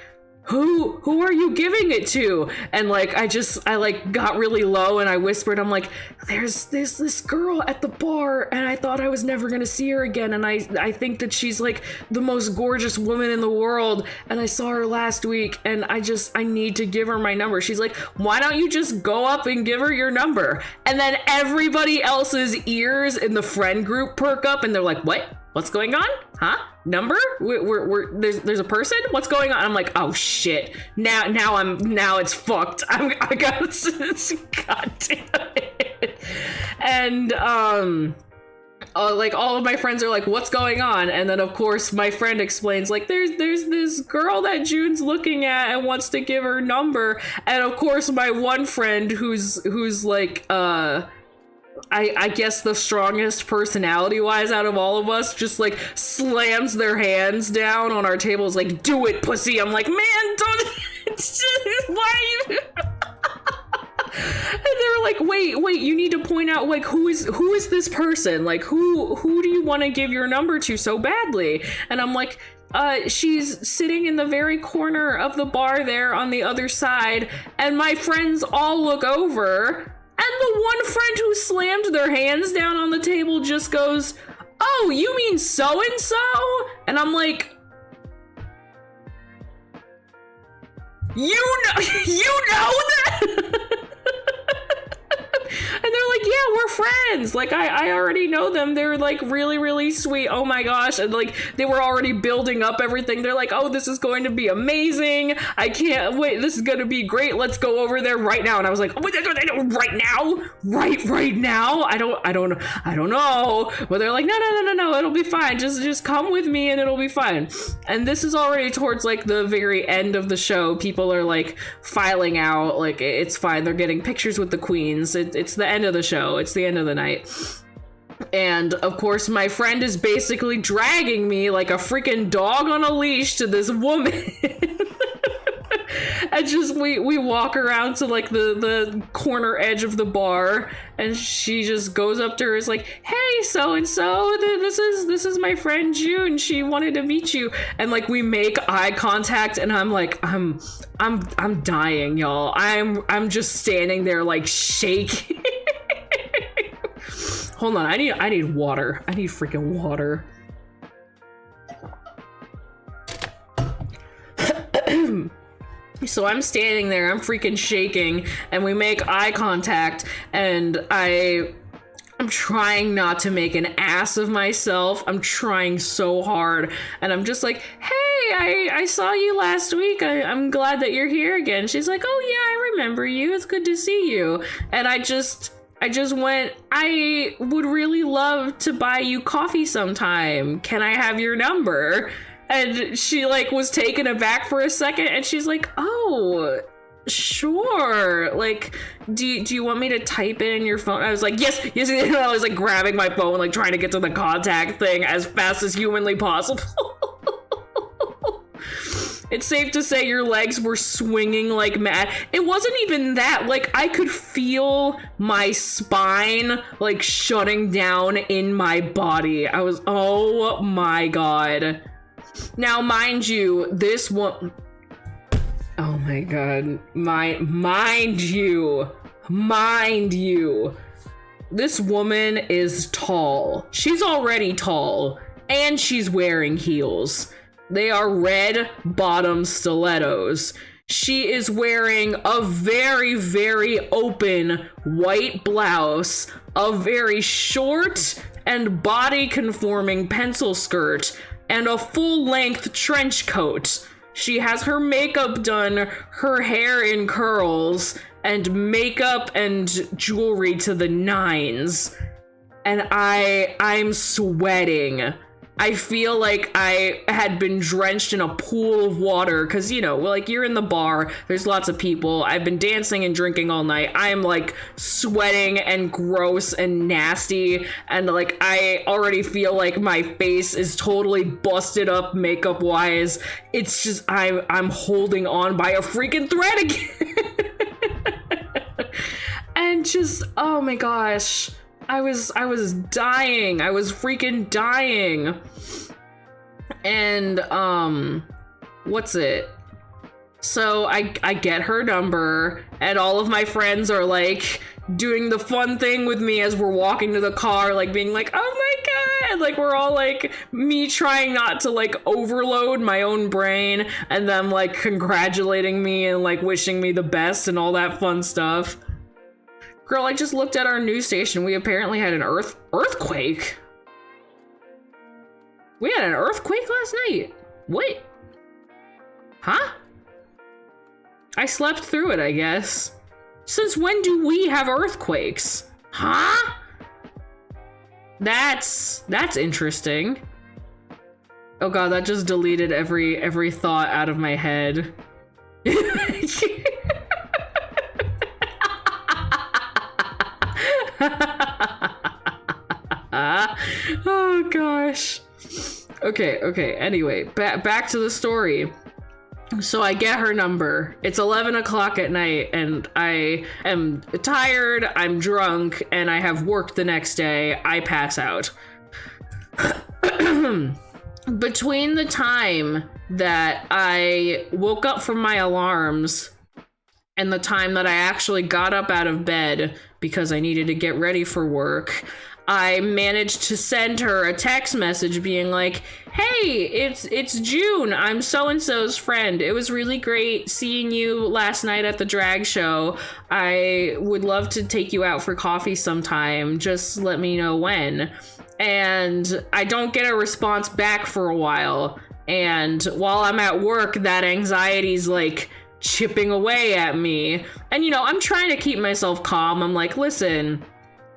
who are you giving it to? And like, I like got really low and I whispered, I'm like, there's this girl at the bar and I thought I was never gonna see her again. And I think that she's like the most gorgeous woman in the world. And I saw her last week and I need to give her my number. She's like, why don't you just go up and give her your number? And then everybody else's ears in the friend group perk up and they're like, what? What's going on? Huh? Number? There's a person? What's going on? I'm like, oh shit. Now it's fucked. I got God damn it. And like all of my friends are like, what's going on? And then of course my friend explains like there's this girl that June's looking at and wants to give her number. And of course my one friend who's like I guess the strongest personality-wise out of all of us just like slams their hands down on our tables like, do it, pussy. I'm like, man, don't why are you and they were like, wait, you need to point out like who is this person? Like who do you want to give your number to so badly? And I'm like, she's sitting in the very corner of the bar there on the other side, and my friends all look over. And the one friend who slammed their hands down on the table just goes, oh, you mean so-and-so? And I'm like, you know that? And they're like, yeah, we're friends. Like, I already know them. They're like really, really sweet. Oh my gosh. And like, they were already building up everything. They're like, oh, this is going to be amazing. I can't wait. This is going to be great. Let's go over there right now. And I was like, oh, right now? Right now? I don't know. But they're like, no. It'll be fine. Just come with me and it'll be fine. And this is already towards like the very end of the show. People are like filing out. Like, it's fine. They're getting pictures with the queens. It's the end of the show. It's the end of the night. And of course, my friend is basically dragging me like a freaking dog on a leash to this woman. And just we walk around to like the corner edge of the bar, and she just goes up to her, is like, hey, so and so, this is my friend June, she wanted to meet you. And like we make eye contact and I'm like, I'm dying, y'all. I'm just standing there like shaking. Hold on, I need water. I need freaking water. So I'm standing there, I'm freaking shaking, and we make eye contact, and I'm trying not to make an ass of myself. I'm trying so hard, and I'm just like, hey, I saw you last week. I'm glad that you're here again. She's like, oh yeah, I remember you. It's good to see you. And I just went, I would really love to buy you coffee sometime. Can I have your number? And she like was taken aback for a second, and she's like, oh, sure. Like, do you want me to type it in your phone? I was like, yes. And I was like grabbing my phone, like trying to get to the contact thing as fast as humanly possible. It's safe to say your legs were swinging like mad. It wasn't even that. Like, I could feel my spine, like, shutting down in my body. I was, oh my god. Now, mind you, this one... Oh my god. Mind you. This woman is tall. She's already tall. And she's wearing heels. They are red bottom stilettos. She is wearing a very, very open white blouse, a very short and body-conforming pencil skirt, and a full-length trench coat. She has her makeup done, her hair in curls, and makeup and jewelry to the nines. And I'm sweating. I feel like I had been drenched in a pool of water because, you know, like, you're in the bar, there's lots of people, I've been dancing and drinking all night, I'm like sweating and gross and nasty, and like I already feel like my face is totally busted up makeup wise. It's just I'm holding on by a freaking thread again. And just, oh my gosh, I was dying. I was freaking dying. And, what's it? So I get her number, and all of my friends are like doing the fun thing with me as we're walking to the car, like being like, oh my god, like we're all like, me trying not to like overload my own brain, and them like congratulating me and like wishing me the best and all that fun stuff. Girl, I just looked at our news station. We apparently had an earthquake. We had an earthquake last night. What? Huh? I slept through it, I guess. Since when do we have earthquakes? Huh? That's interesting. Oh god, that just deleted every thought out of my head. Oh gosh. Okay, anyway, back to the story. So I get her number. It's 11 o'clock at night, and I am tired, I'm drunk, and I have work the next day. I pass out. Between the time that I woke up from my alarms and the time that I actually got up out of bed because I needed to get ready for work, I managed to send her a text message being like, hey, it's June, I'm so-and-so's friend. It was really great seeing you last night at the drag show. I would love to take you out for coffee sometime. Just let me know when. And I don't get a response back for a while. And while I'm at work, that anxiety's like chipping away at me. And, you know, I'm trying to keep myself calm. I'm like, listen,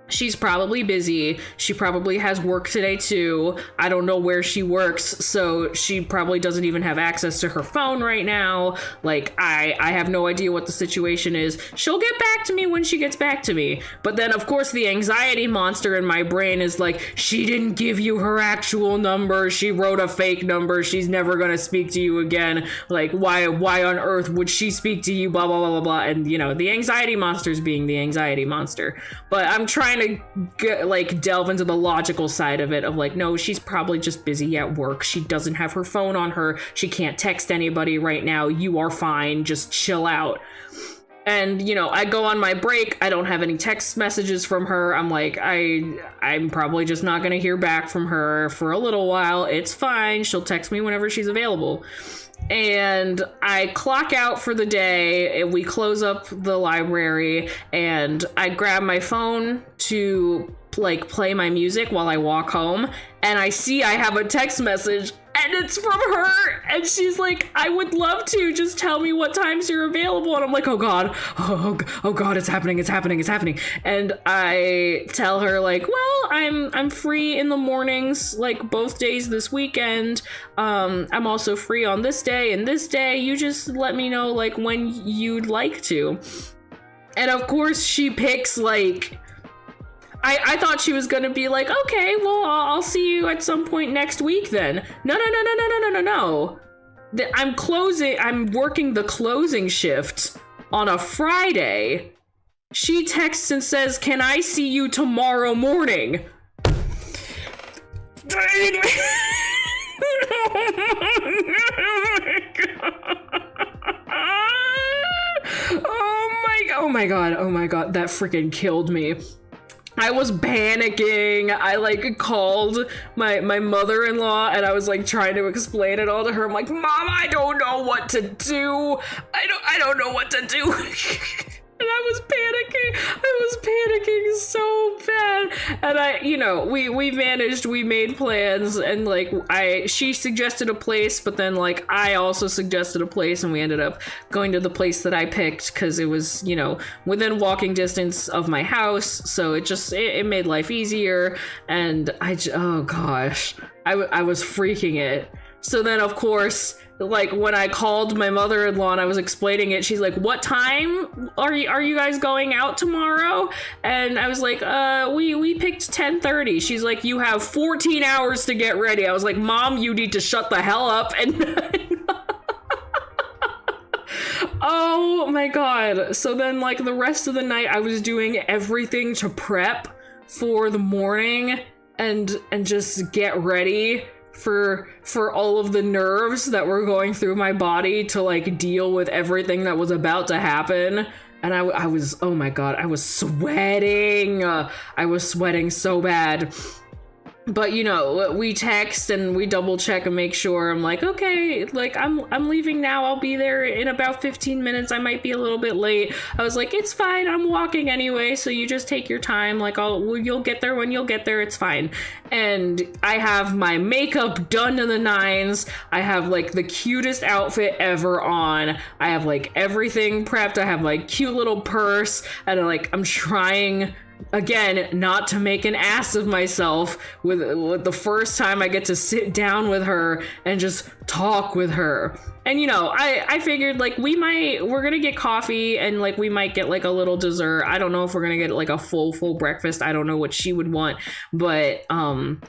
she's probably busy. She probably has work today too. I don't know where she works, so she probably doesn't even have access to her phone right now. Like, I have no idea what the situation is. She'll get back to me when she gets back to me. But then, of course, the anxiety monster in my brain is like, she didn't give you her actual number. She wrote a fake number. She's never gonna speak to you again. Like, why on earth would she speak to you? Blah, blah, blah, blah, blah. And, you know, the anxiety monster's being the anxiety monster. But I'm trying to delve into the logical side of it of like, no, she's probably just busy at work. She doesn't have her phone on her. She can't text anybody right now. You are fine. Just chill out. And, you know, I go on my break. I don't have any text messages from her. I'm like, I'm probably just not going to hear back from her for a little while. It's fine. She'll text me whenever she's available. And I clock out for the day, and we close up the library, and I grab my phone to like play my music while I walk home, and I see I have a text message, and it's from her, and she's like, I would love to, just tell me what times you're available. And I'm like, oh god, it's happening. And I tell her like, well, I'm free in the mornings, like both days this weekend. I'm also free on this day and this day. You just let me know like when you'd like to. And of course she picks like, I thought she was gonna be like, okay, well, I'll see you at some point next week then. No. I'm working the closing shift on a Friday. She texts and says, "Can I see you tomorrow morning?" Oh my god, that freaking killed me. I was panicking. I like called my mother-in-law and I was like trying to explain it all to her. I'm like, "Mom, I don't know what to do. I don't know what to do." And I was panicking so bad. And we managed, we made plans, and like she suggested a place, but then like I also suggested a place, and we ended up going to the place that I picked because it was, within walking distance of my house. So it made life easier. And oh gosh, I was freaking it. So then, of course, like when I called my mother-in-law and I was explaining it, she's like, "What time are you guys going out tomorrow?" And I was like, we picked 10:30. She's like, "You have 14 hours to get ready." I was like, "Mom, you need to shut the hell up." And oh my god. So then like the rest of the night I was doing everything to prep for the morning and just get ready for all of the nerves that were going through my body to like deal with everything that was about to happen. And I was, oh my god, I was sweating. I was sweating so bad. But we text and we double check and make sure. I'm like, okay, like I'm leaving now. I'll be there in about 15 minutes. I might be a little bit late. I was like, "It's fine. I'm walking anyway. So you just take your time. Like you'll get there when you'll get there. It's fine." And I have my makeup done to the nines. I have like the cutest outfit ever on. I have like everything prepped. I have like cute little purse, and I'm trying again not to make an ass of myself with the first time I get to sit down with her and just talk with her. And I figured like we're gonna get coffee and like we might get like a little dessert. I don't know if we're gonna get like a full breakfast. I don't know what she would want, but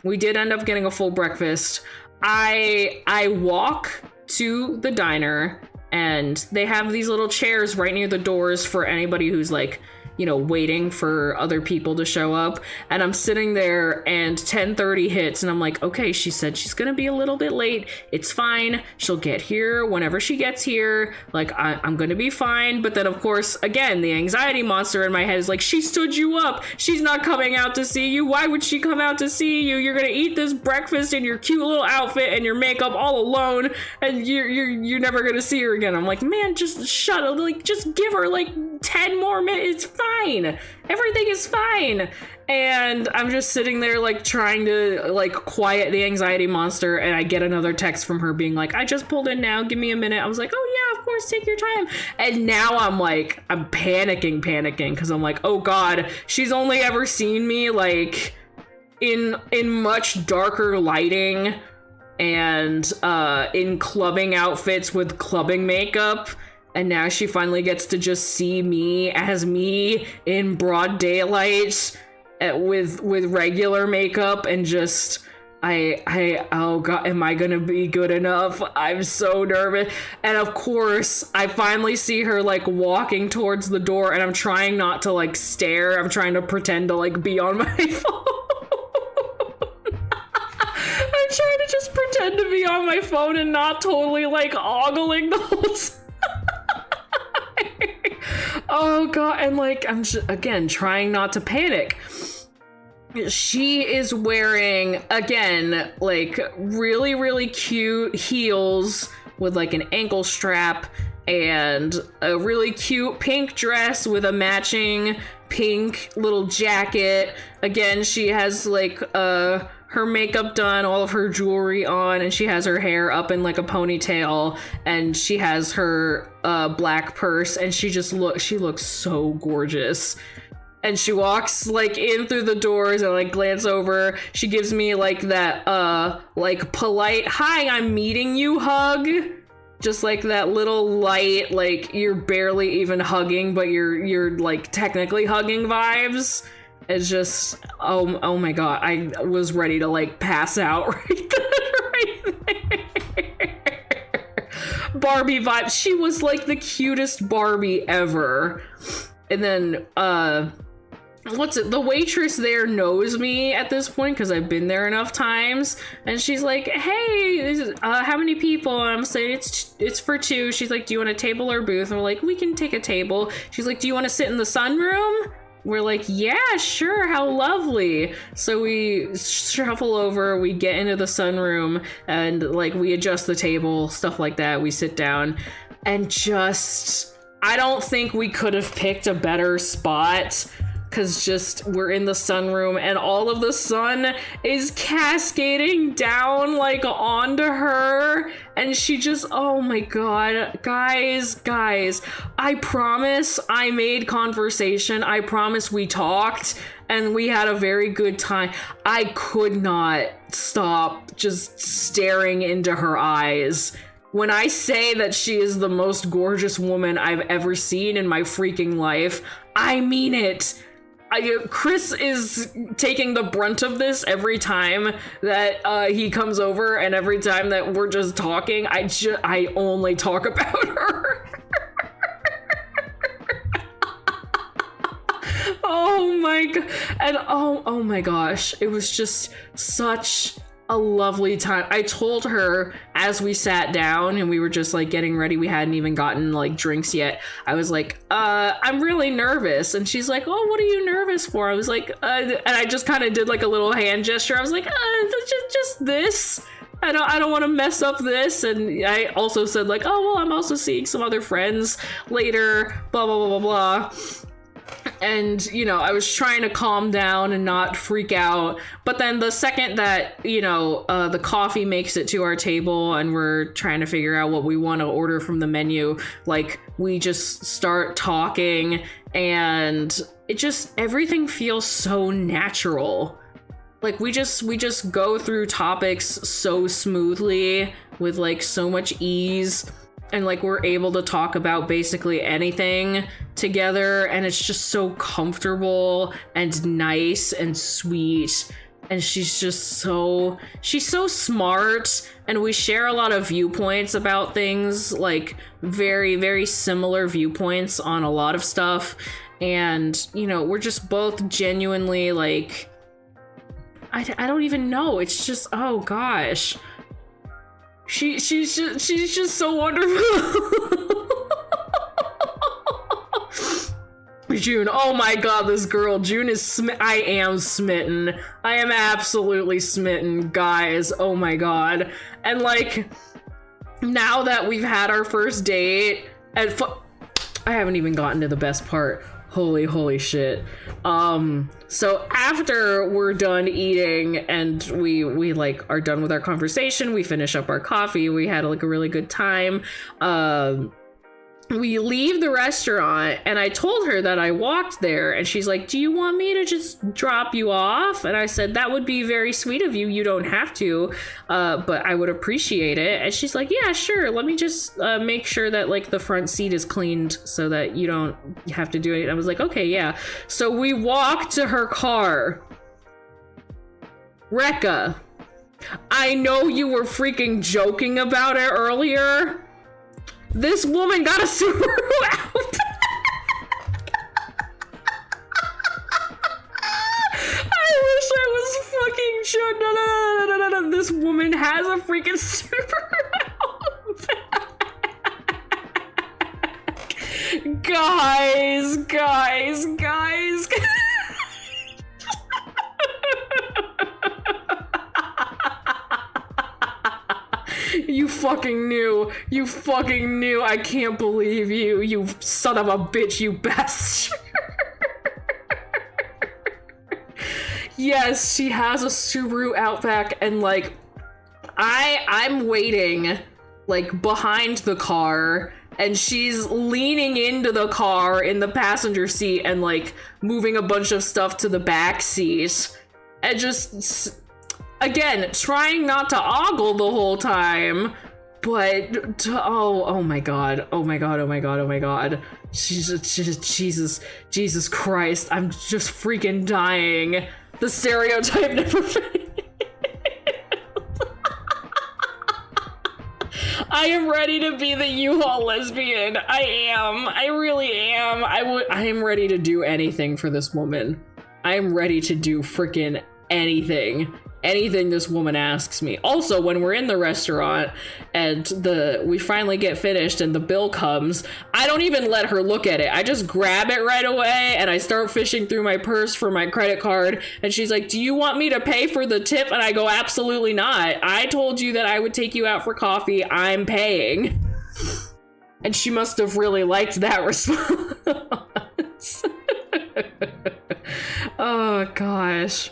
we did end up getting a full breakfast. I walk to the diner and they have these little chairs right near the doors for anybody who's like waiting for other people to show up. And I'm sitting there and 10:30 hits and I'm like, okay, she said she's gonna be a little bit late. It's fine. She'll get here whenever she gets here. Like I'm gonna be fine. But then of course, again, the anxiety monster in my head is like, she stood you up. She's not coming out to see you. Why would she come out to see you? You're gonna eat this breakfast in your cute little outfit and your makeup all alone, and you're never gonna see her again. I'm like, man, just shut up. Like, just give her like 10 more minutes. It's fine. Everything is fine. And I'm just sitting there like trying to like quiet the anxiety monster, and I get another text from her being like, "I just pulled in now, give me a minute." I was like, "Oh yeah, of course, take your time." And now I'm panicking because I'm like, oh god, she's only ever seen me like in much darker lighting and in clubbing outfits with clubbing makeup. And now she finally gets to just see me as me in broad daylight with regular makeup, and just oh god, am I gonna be good enough? I'm so nervous. And of course I finally see her like walking towards the door, and I'm trying not to like stare. I'm trying to pretend to like be on my phone. I'm trying to just pretend to be on my phone and not totally like ogling the whole time. Oh god, and like I'm again trying not to panic. She is wearing again like really cute heels with like an ankle strap and a really cute pink dress with a matching pink little jacket. Again, she has like her makeup done, all of her jewelry on, and she has her hair up in like a ponytail, and she has her black purse, and she looks so gorgeous. And she walks like in through the doors, and like glance over. She gives me like that like polite "hi, I'm meeting you" hug. Just like that little light, like you're barely even hugging, but you're like technically hugging vibes. It's just, oh my god, I was ready to like pass out right there. Barbie vibe. She was like the cutest Barbie ever. And then, the waitress there knows me at this point because I've been there enough times, and she's like, hey, how many people? And I'm saying it's for 2. She's like, do you want a table or booth? And we're like, we can take a table. She's like, do you want to sit in the sunroom? We're like, yeah, sure, how lovely. So we shuffle over, we get into the sunroom, and like we adjust the table, stuff like that. We sit down, and I don't think we could have picked a better spot, because we're in the sunroom and all of the sun is cascading down like onto her, and she just, oh my god, guys, I promise I made conversation. I promise we talked and we had a very good time. I could not stop just staring into her eyes. When I say that she is the most gorgeous woman I've ever seen in my freaking life, I mean it. Chris is taking the brunt of this every time that he comes over, and every time that we're just talking, I only talk about her. Oh my god. And oh my gosh, it was just such a lovely time. I told her as we sat down and we were just like getting ready, we hadn't even gotten like drinks yet, I was like, I'm really nervous. And she's like, oh, what are you nervous for? I was like, and I just kind of did like a little hand gesture. I was like, just this. I don't want to mess up this. And I also said like, oh, well, I'm also seeing some other friends later, blah, blah, blah, blah, blah. And, you know, I was trying to calm down and not freak out. But then the second that, you know, the coffee makes it to our table and we're trying to figure out what we want to order from the menu, like, we just start talking, and everything feels so natural. Like, we just go through topics so smoothly with like so much ease. And like we're able to talk about basically anything together, and it's just so comfortable and nice and sweet. And she's so smart, and we share a lot of viewpoints about things, like very, very similar viewpoints on a lot of stuff. And, you know, we're just both genuinely like, I don't even know. It's just, oh gosh. She's just so wonderful. June, oh my god, this girl, June is I am smitten. I am absolutely smitten, guys. Oh my god. And like, now that we've had our first date, and I haven't even gotten to the best part. Holy shit. So after we're done eating and we like are done with our conversation, we finish up our coffee, we had like a really good time. We leave the restaurant, and I told her that I walked there, and she's like, do you want me to just drop you off? And I said, that would be very sweet of you. You don't have to, but I would appreciate it. And she's like, yeah, sure. Let me just make sure that like the front seat is cleaned so that you don't have to do it. And I was like, okay, yeah. So we walked to her car. Rekka, I know you were freaking joking about it earlier. This woman got a Subaru out. I wish I was fucking sure. No. This woman has a freaking Subaru out. Guys. You fucking knew. I can't believe you. You son of a bitch, you bastard. Yes, she has a Subaru Outback, and like, I'm waiting like behind the car, and she's leaning into the car in the passenger seat and like moving a bunch of stuff to the back seat, and just again, trying not to ogle the whole time, but oh my god. Jesus Christ, I'm just freaking dying. The stereotype never fails. I am ready to be the U-Haul lesbian. I am. I really am. I am ready to do anything for this woman. I am ready to do freaking anything. Anything this woman asks me. Also, when we're in the restaurant and we finally get finished and the bill comes, I don't even let her look at it. I just grab it right away and I start fishing through my purse for my credit card. And she's like, do you want me to pay for the tip? And I go, absolutely not. I told you that I would take you out for coffee. I'm paying. And she must have really liked that response. Oh, gosh.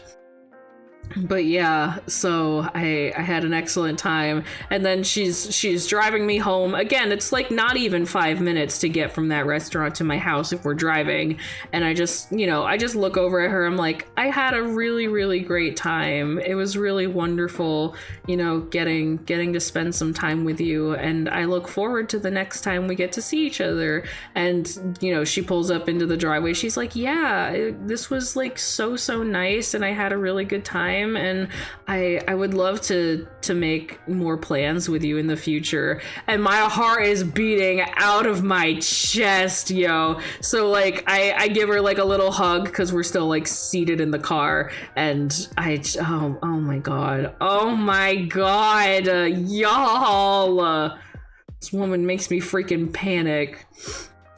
But yeah, so I had an excellent time, and then she's driving me home. Again, it's like not even 5 minutes to get from that restaurant to my house if we're driving, and I just look over at her. I'm like, I had a really, really great time. It was really wonderful, getting to spend some time with you, and I look forward to the next time we get to see each other. And she pulls up into the driveway. She's like, yeah, this was like so nice, and I had a really good time. And I would love to make more plans with you in the future. And my heart is beating out of my chest, yo. So like I give her like a little hug because we're still like seated in the car, and oh my god, y'all, this woman makes me freaking panic.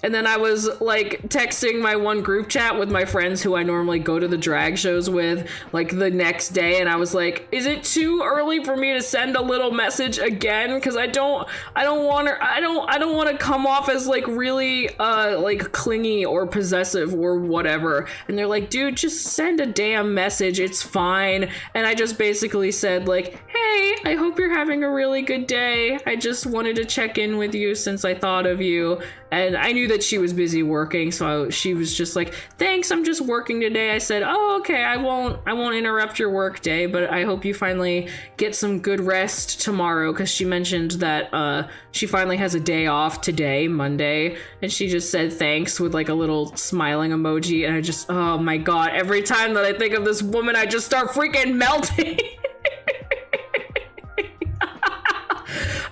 And then I was like texting my one group chat with my friends who I normally go to the drag shows with, like the next day, and I was like, is it too early for me to send a little message again? Because I don't want to come off as like really like clingy or possessive or whatever. And they're like, dude, just send a damn message, it's fine. And I just basically said like, hey, I hope you're having a really good day. I just wanted to check in with you since I thought of you. And I knew that she was busy working, so she was just like, thanks, I'm just working today. I said, oh, okay, I won't interrupt your work day, but I hope you finally get some good rest tomorrow, because she mentioned that she finally has a day off today, Monday, and she just said thanks with like a little smiling emoji. And I just, oh my god, every time that I think of this woman, I just start freaking melting.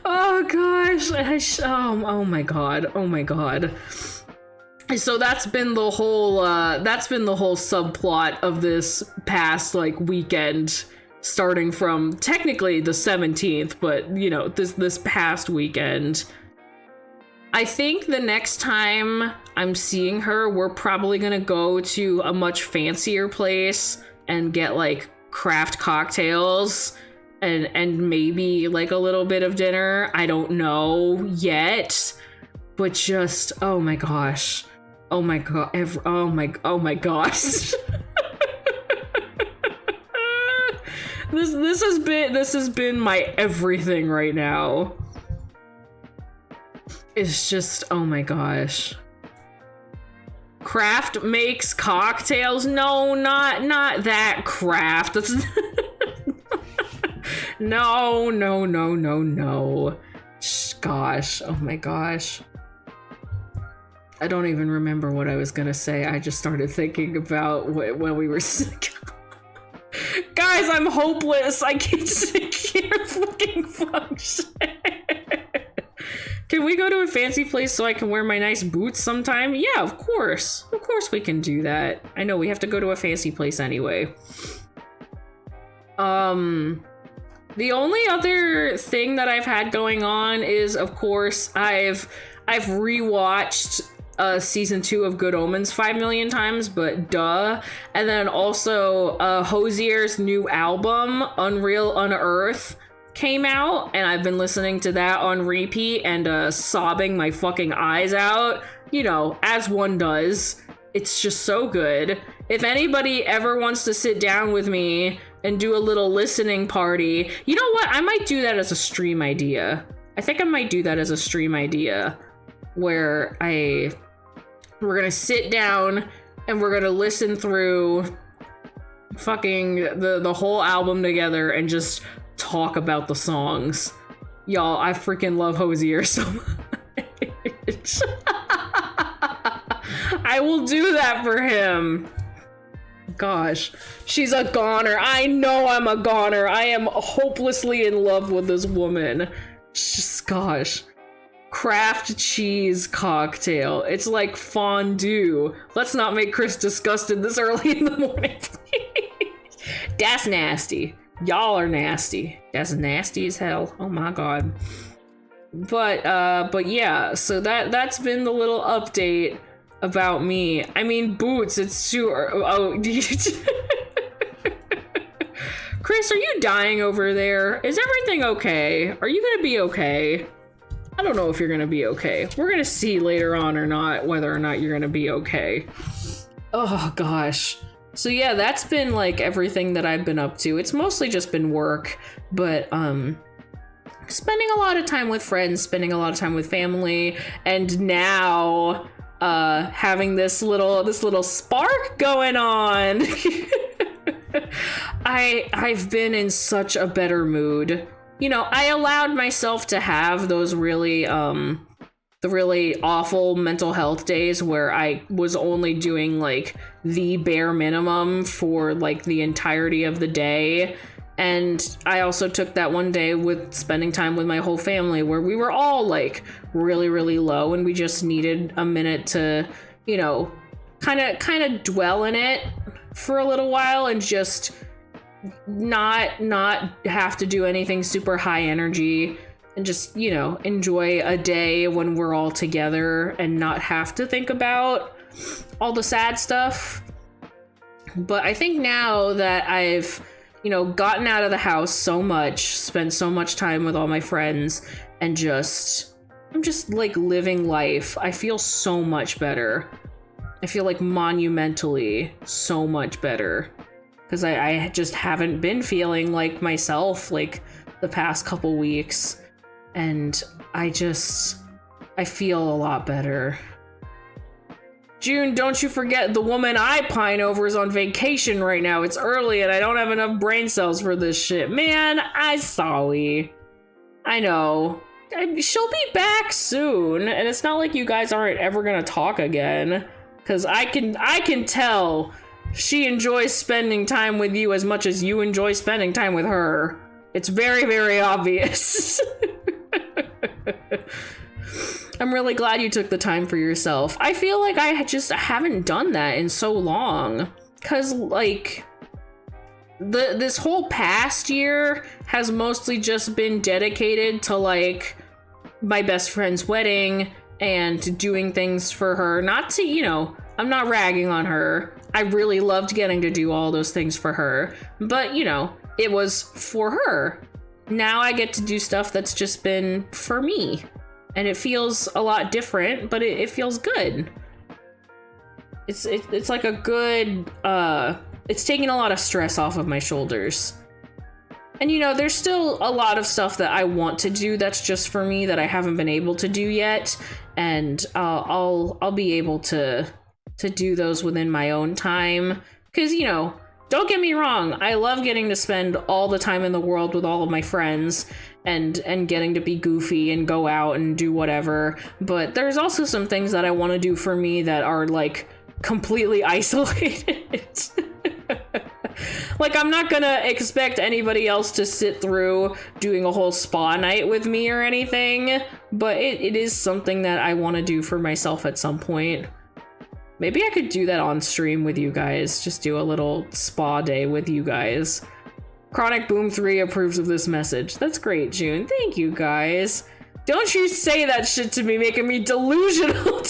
Oh gosh, oh my god. So that's been the whole subplot of this past like weekend, starting from technically the 17th, but this past weekend. I think the next time I'm seeing her, we're probably gonna go to a much fancier place and get like craft cocktails and maybe like a little bit of dinner. I don't know yet, but just oh my gosh, oh my gosh. This has been my everything right now. It's just oh my gosh. Craft makes cocktails? No, not that Craft. That's No. Gosh, oh my gosh. I don't even remember what I was gonna say. I just started thinking about when we were guys, I'm hopeless. I can't fucking function. Can we go to a fancy place so I can wear my nice boots sometime? Yeah, of course. Of course we can do that. I know we have to go to a fancy place anyway. The only other thing that I've had going on is, of course, I've rewatched season 2 of Good Omens 5 million times, but duh. And then also Hozier's new album, Unreal Unearth, came out, and I've been listening to that on repeat and sobbing my fucking eyes out, as one does. It's just so good. If anybody ever wants to sit down with me and do a little listening party, you know what? I might do that as a stream idea. I think I might do that as a stream idea, where we're gonna sit down and we're gonna listen through fucking the whole album together and just talk about the songs. Y'all, I freaking love Hozier so much. I will do that for him. Gosh, she's a goner. I know I'm a goner. I am hopelessly in love with this woman. Just gosh. Kraft cheese cocktail. It's like fondue. Let's not make Chris disgusted this early in the morning, please. That's nasty. Y'all are nasty. That's nasty as hell. Oh my god. But yeah, so that's been the little update about me. I mean, Boots, it's too... Oh, Chris, are you dying over there? Is everything okay? Are you gonna be okay? I don't know if you're gonna be okay. We're gonna see later on or not whether or not you're gonna be okay. Oh gosh. So yeah, that's been like everything that I've been up to. It's mostly just been work, but spending a lot of time with friends, spending a lot of time with family, and now having this little spark going on. I've been in such a better mood. You know, I allowed myself to have those really, the really awful mental health days where I was only doing like the bare minimum for like the entirety of the day. And I also took that one day with spending time with my whole family where we were all like really, really low and we just needed a minute to, you know, kind of dwell in it for a little while and just not have to do anything super high energy and just, you know, enjoy a day when we're all together and not have to think about all the sad stuff. But I think now that I've, you know, gotten out of the house so much, spent so much time with all my friends, and I'm just like living life, I feel so much better. I feel like monumentally so much better. Because I just haven't been feeling like myself like the past couple weeks. And I feel a lot better. June, don't you forget the woman I pine over is on vacation right now. It's early and I don't have enough brain cells for this shit. Man, I'm sorry. I know. She'll be back soon. And it's not like you guys aren't ever gonna talk again. Because I can tell she enjoys spending time with you as much as you enjoy spending time with her. It's very, very obvious. I'm really glad you took the time for yourself. I feel like I just haven't done that in so long. Cause like, this whole past year has mostly just been dedicated to like my best friend's wedding and doing things for her. Not to, you know, I'm not ragging on her. I really loved getting to do all those things for her. But, you know, it was for her. Now I get to do stuff that's just been for me. And it feels a lot different, but it feels good. It's like a good, it's taking a lot of stress off of my shoulders. And you know, there's still a lot of stuff that I want to do that's just for me that I haven't been able to do yet. And I'll be able to do those within my own time. Because, you know, don't get me wrong, I love getting to spend all the time in the world with all of my friends and getting to be goofy and go out and do whatever. But there's also some things that I want to do for me that are like completely isolated. Like, I'm not gonna expect anybody else to sit through doing a whole spa night with me or anything, but it is something that I want to do for myself at some point. Maybe I could do that on stream with you guys, just do a little spa day with you guys. Chronic Boom 3 approves of this message. That's great, June. Thank you, guys. Don't you say that shit to me, making me delusional.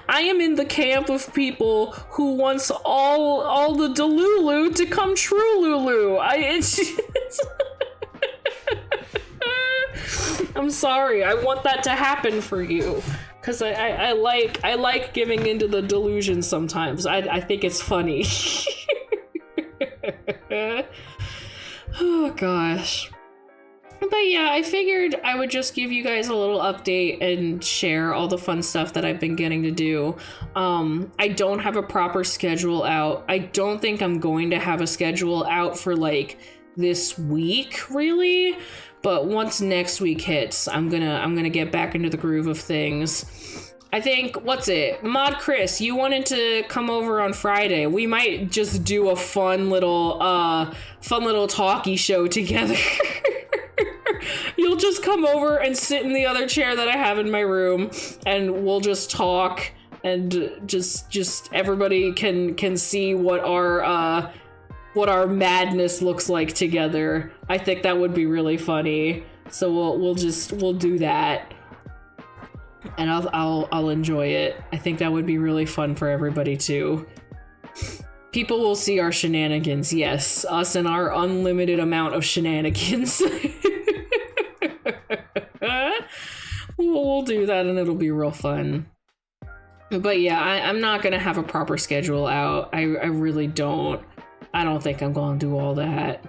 I am in the camp of people who wants all the Delulu to come true, Lulu. I'm sorry. I want that to happen for you. Because I like giving into the delusion sometimes. I think it's funny. Oh gosh. But yeah, I figured I would just give you guys a little update and share all the fun stuff that I've been getting to do. I don't have a proper schedule out. I don't think I'm going to have a schedule out for like this week, really. But once next week hits, I'm gonna get back into the groove of things. I think, what's it? Mod Chris, you wanted to come over on Friday. We might just do a fun little talkie show together. You'll just come over and sit in the other chair that I have in my room, and we'll just talk, and just everybody can see what our madness looks like together. I think that would be really funny. So we'll do that. And I'll enjoy it. I think that would be really fun for everybody too. People will see our shenanigans, yes. Us and our unlimited amount of shenanigans. We'll do that and it'll be real fun. But yeah, I'm not gonna have a proper schedule out. I really don't. I don't think I'm gonna do all that.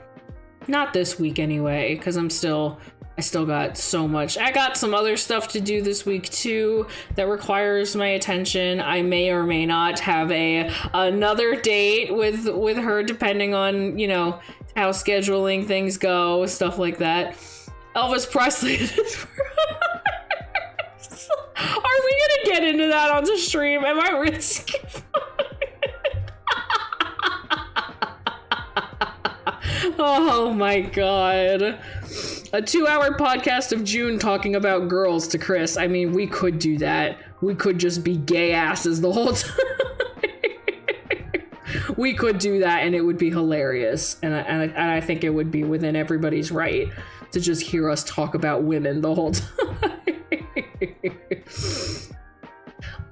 Not this week anyway, because I still got so much. I got some other stuff to do this week too that requires my attention. I may or may not have another date with her, depending on, you know, how scheduling things go, stuff like that. Elvis Presley. Are we gonna get into that on the stream? Am I risking? Oh my god. A 2-hour podcast of June talking about girls to Chris. I mean, we could do that. We could just be gay asses the whole time. We could do that and it would be hilarious. And I think it would be within everybody's right to just hear us talk about women the whole time.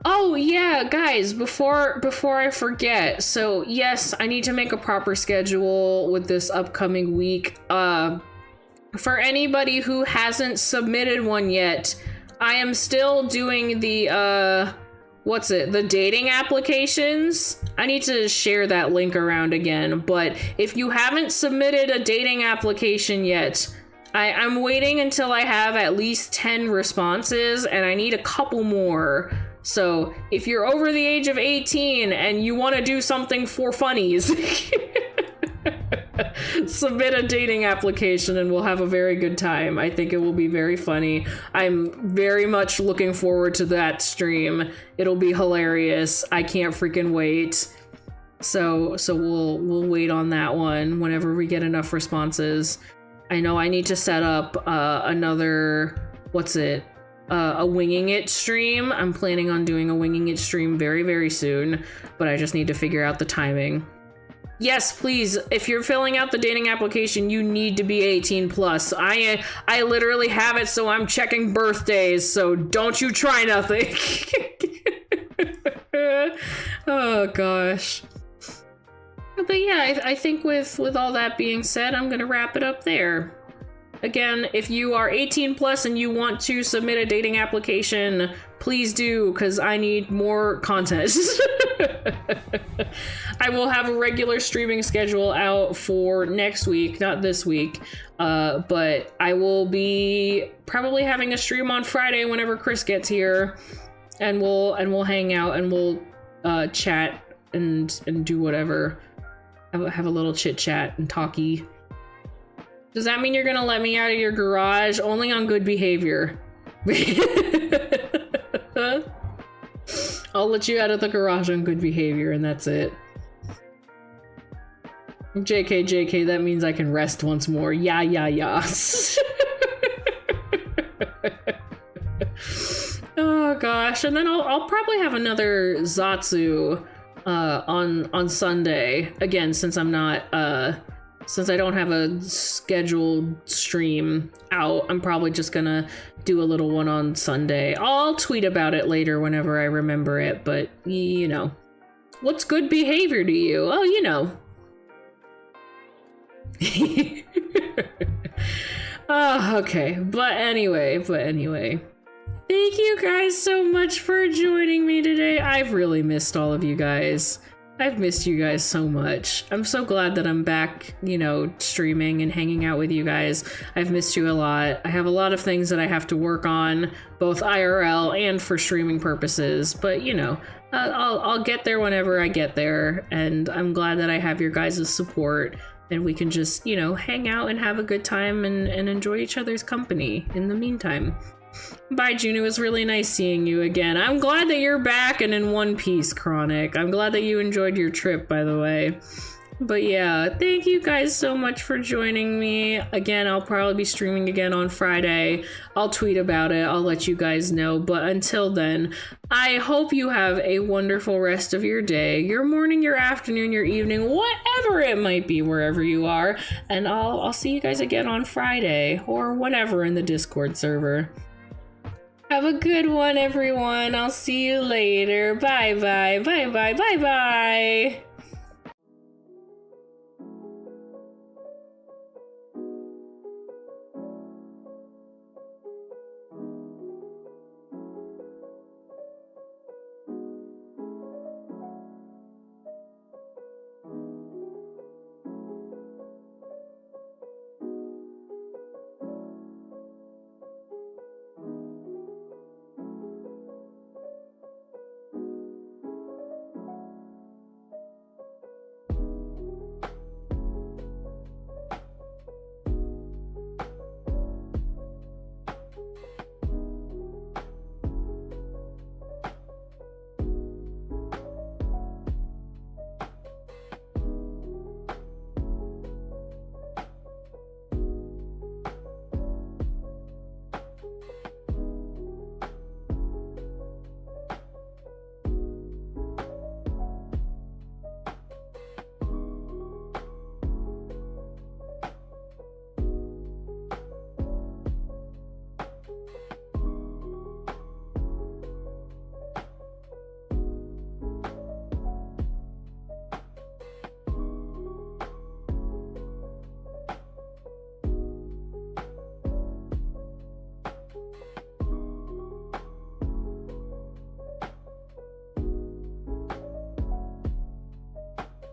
Oh yeah, guys, before I forget, so yes, I need to make a proper schedule with this upcoming week. For anybody who hasn't submitted one yet, I am still doing the the dating applications. I need to share that link around again, but if you haven't submitted a dating application yet, I'm waiting until I have at least 10 responses, and I need a couple more. So if you're over the age of 18 and you want to do something for funnies, submit a dating application and we'll have a very good time. I think it will be very funny. I'm very much looking forward to that stream. It'll be hilarious. I can't freaking wait. So we'll wait on that one whenever we get enough responses. I know I need to set up another, a Winging It stream. I'm planning on doing a Winging It stream very, very soon, but I just need to figure out the timing. Yes, please, if you're filling out the dating application, you need to be 18 plus. I literally have it, so I'm checking birthdays, so don't you try nothing. Oh gosh. But yeah, I think with all that being said, I'm gonna wrap it up there. Again, if you are 18 plus and you want to submit a dating application, please do, because I need more content. I will have a regular streaming schedule out for next week, not this week, but I will be probably having a stream on Friday whenever Chris gets here, and we'll hang out and we'll chat and do whatever. Have a little chit chat and talkie. Does that mean you're gonna let me out of your garage? Only on good behavior. I'll let you out of the garage on good behavior, and that's it. JK, that means I can rest once more. Yeah. Oh gosh, and then I'll probably have another Zatsu on Sunday again, since I'm not since I don't have a scheduled stream out. I'm probably just gonna do a little one on Sunday. I'll tweet about it later whenever I remember it, but you know, what's good behavior to you? Oh, you know. Oh, okay, but anyway, thank you guys so much for joining me today. I've really missed all of you guys. I've missed you guys so much. I'm so glad that I'm back, you know, streaming and hanging out with you guys. I've missed you a lot. I have a lot of things that I have to work on, both IRL and for streaming purposes, but you know, I'll get there whenever I get there, and I'm glad that I have your guys' support, and we can just, you know, hang out and have a good time and enjoy each other's company in the meantime. Bye, June. It was really nice seeing you again. I'm glad that you're back and in one piece, Chronic. I'm glad that you enjoyed your trip, by the way. But yeah, thank you guys so much for joining me. Again, I'll probably be streaming again on Friday. I'll tweet about it. I'll let you guys know. But until then, I hope you have a wonderful rest of your day, your morning, your afternoon, your evening, whatever it might be, wherever you are. And I'll see you guys again on Friday or whenever in the Discord server. Have a good one, everyone. I'll see you later. Bye-bye. Bye-bye. Bye-bye.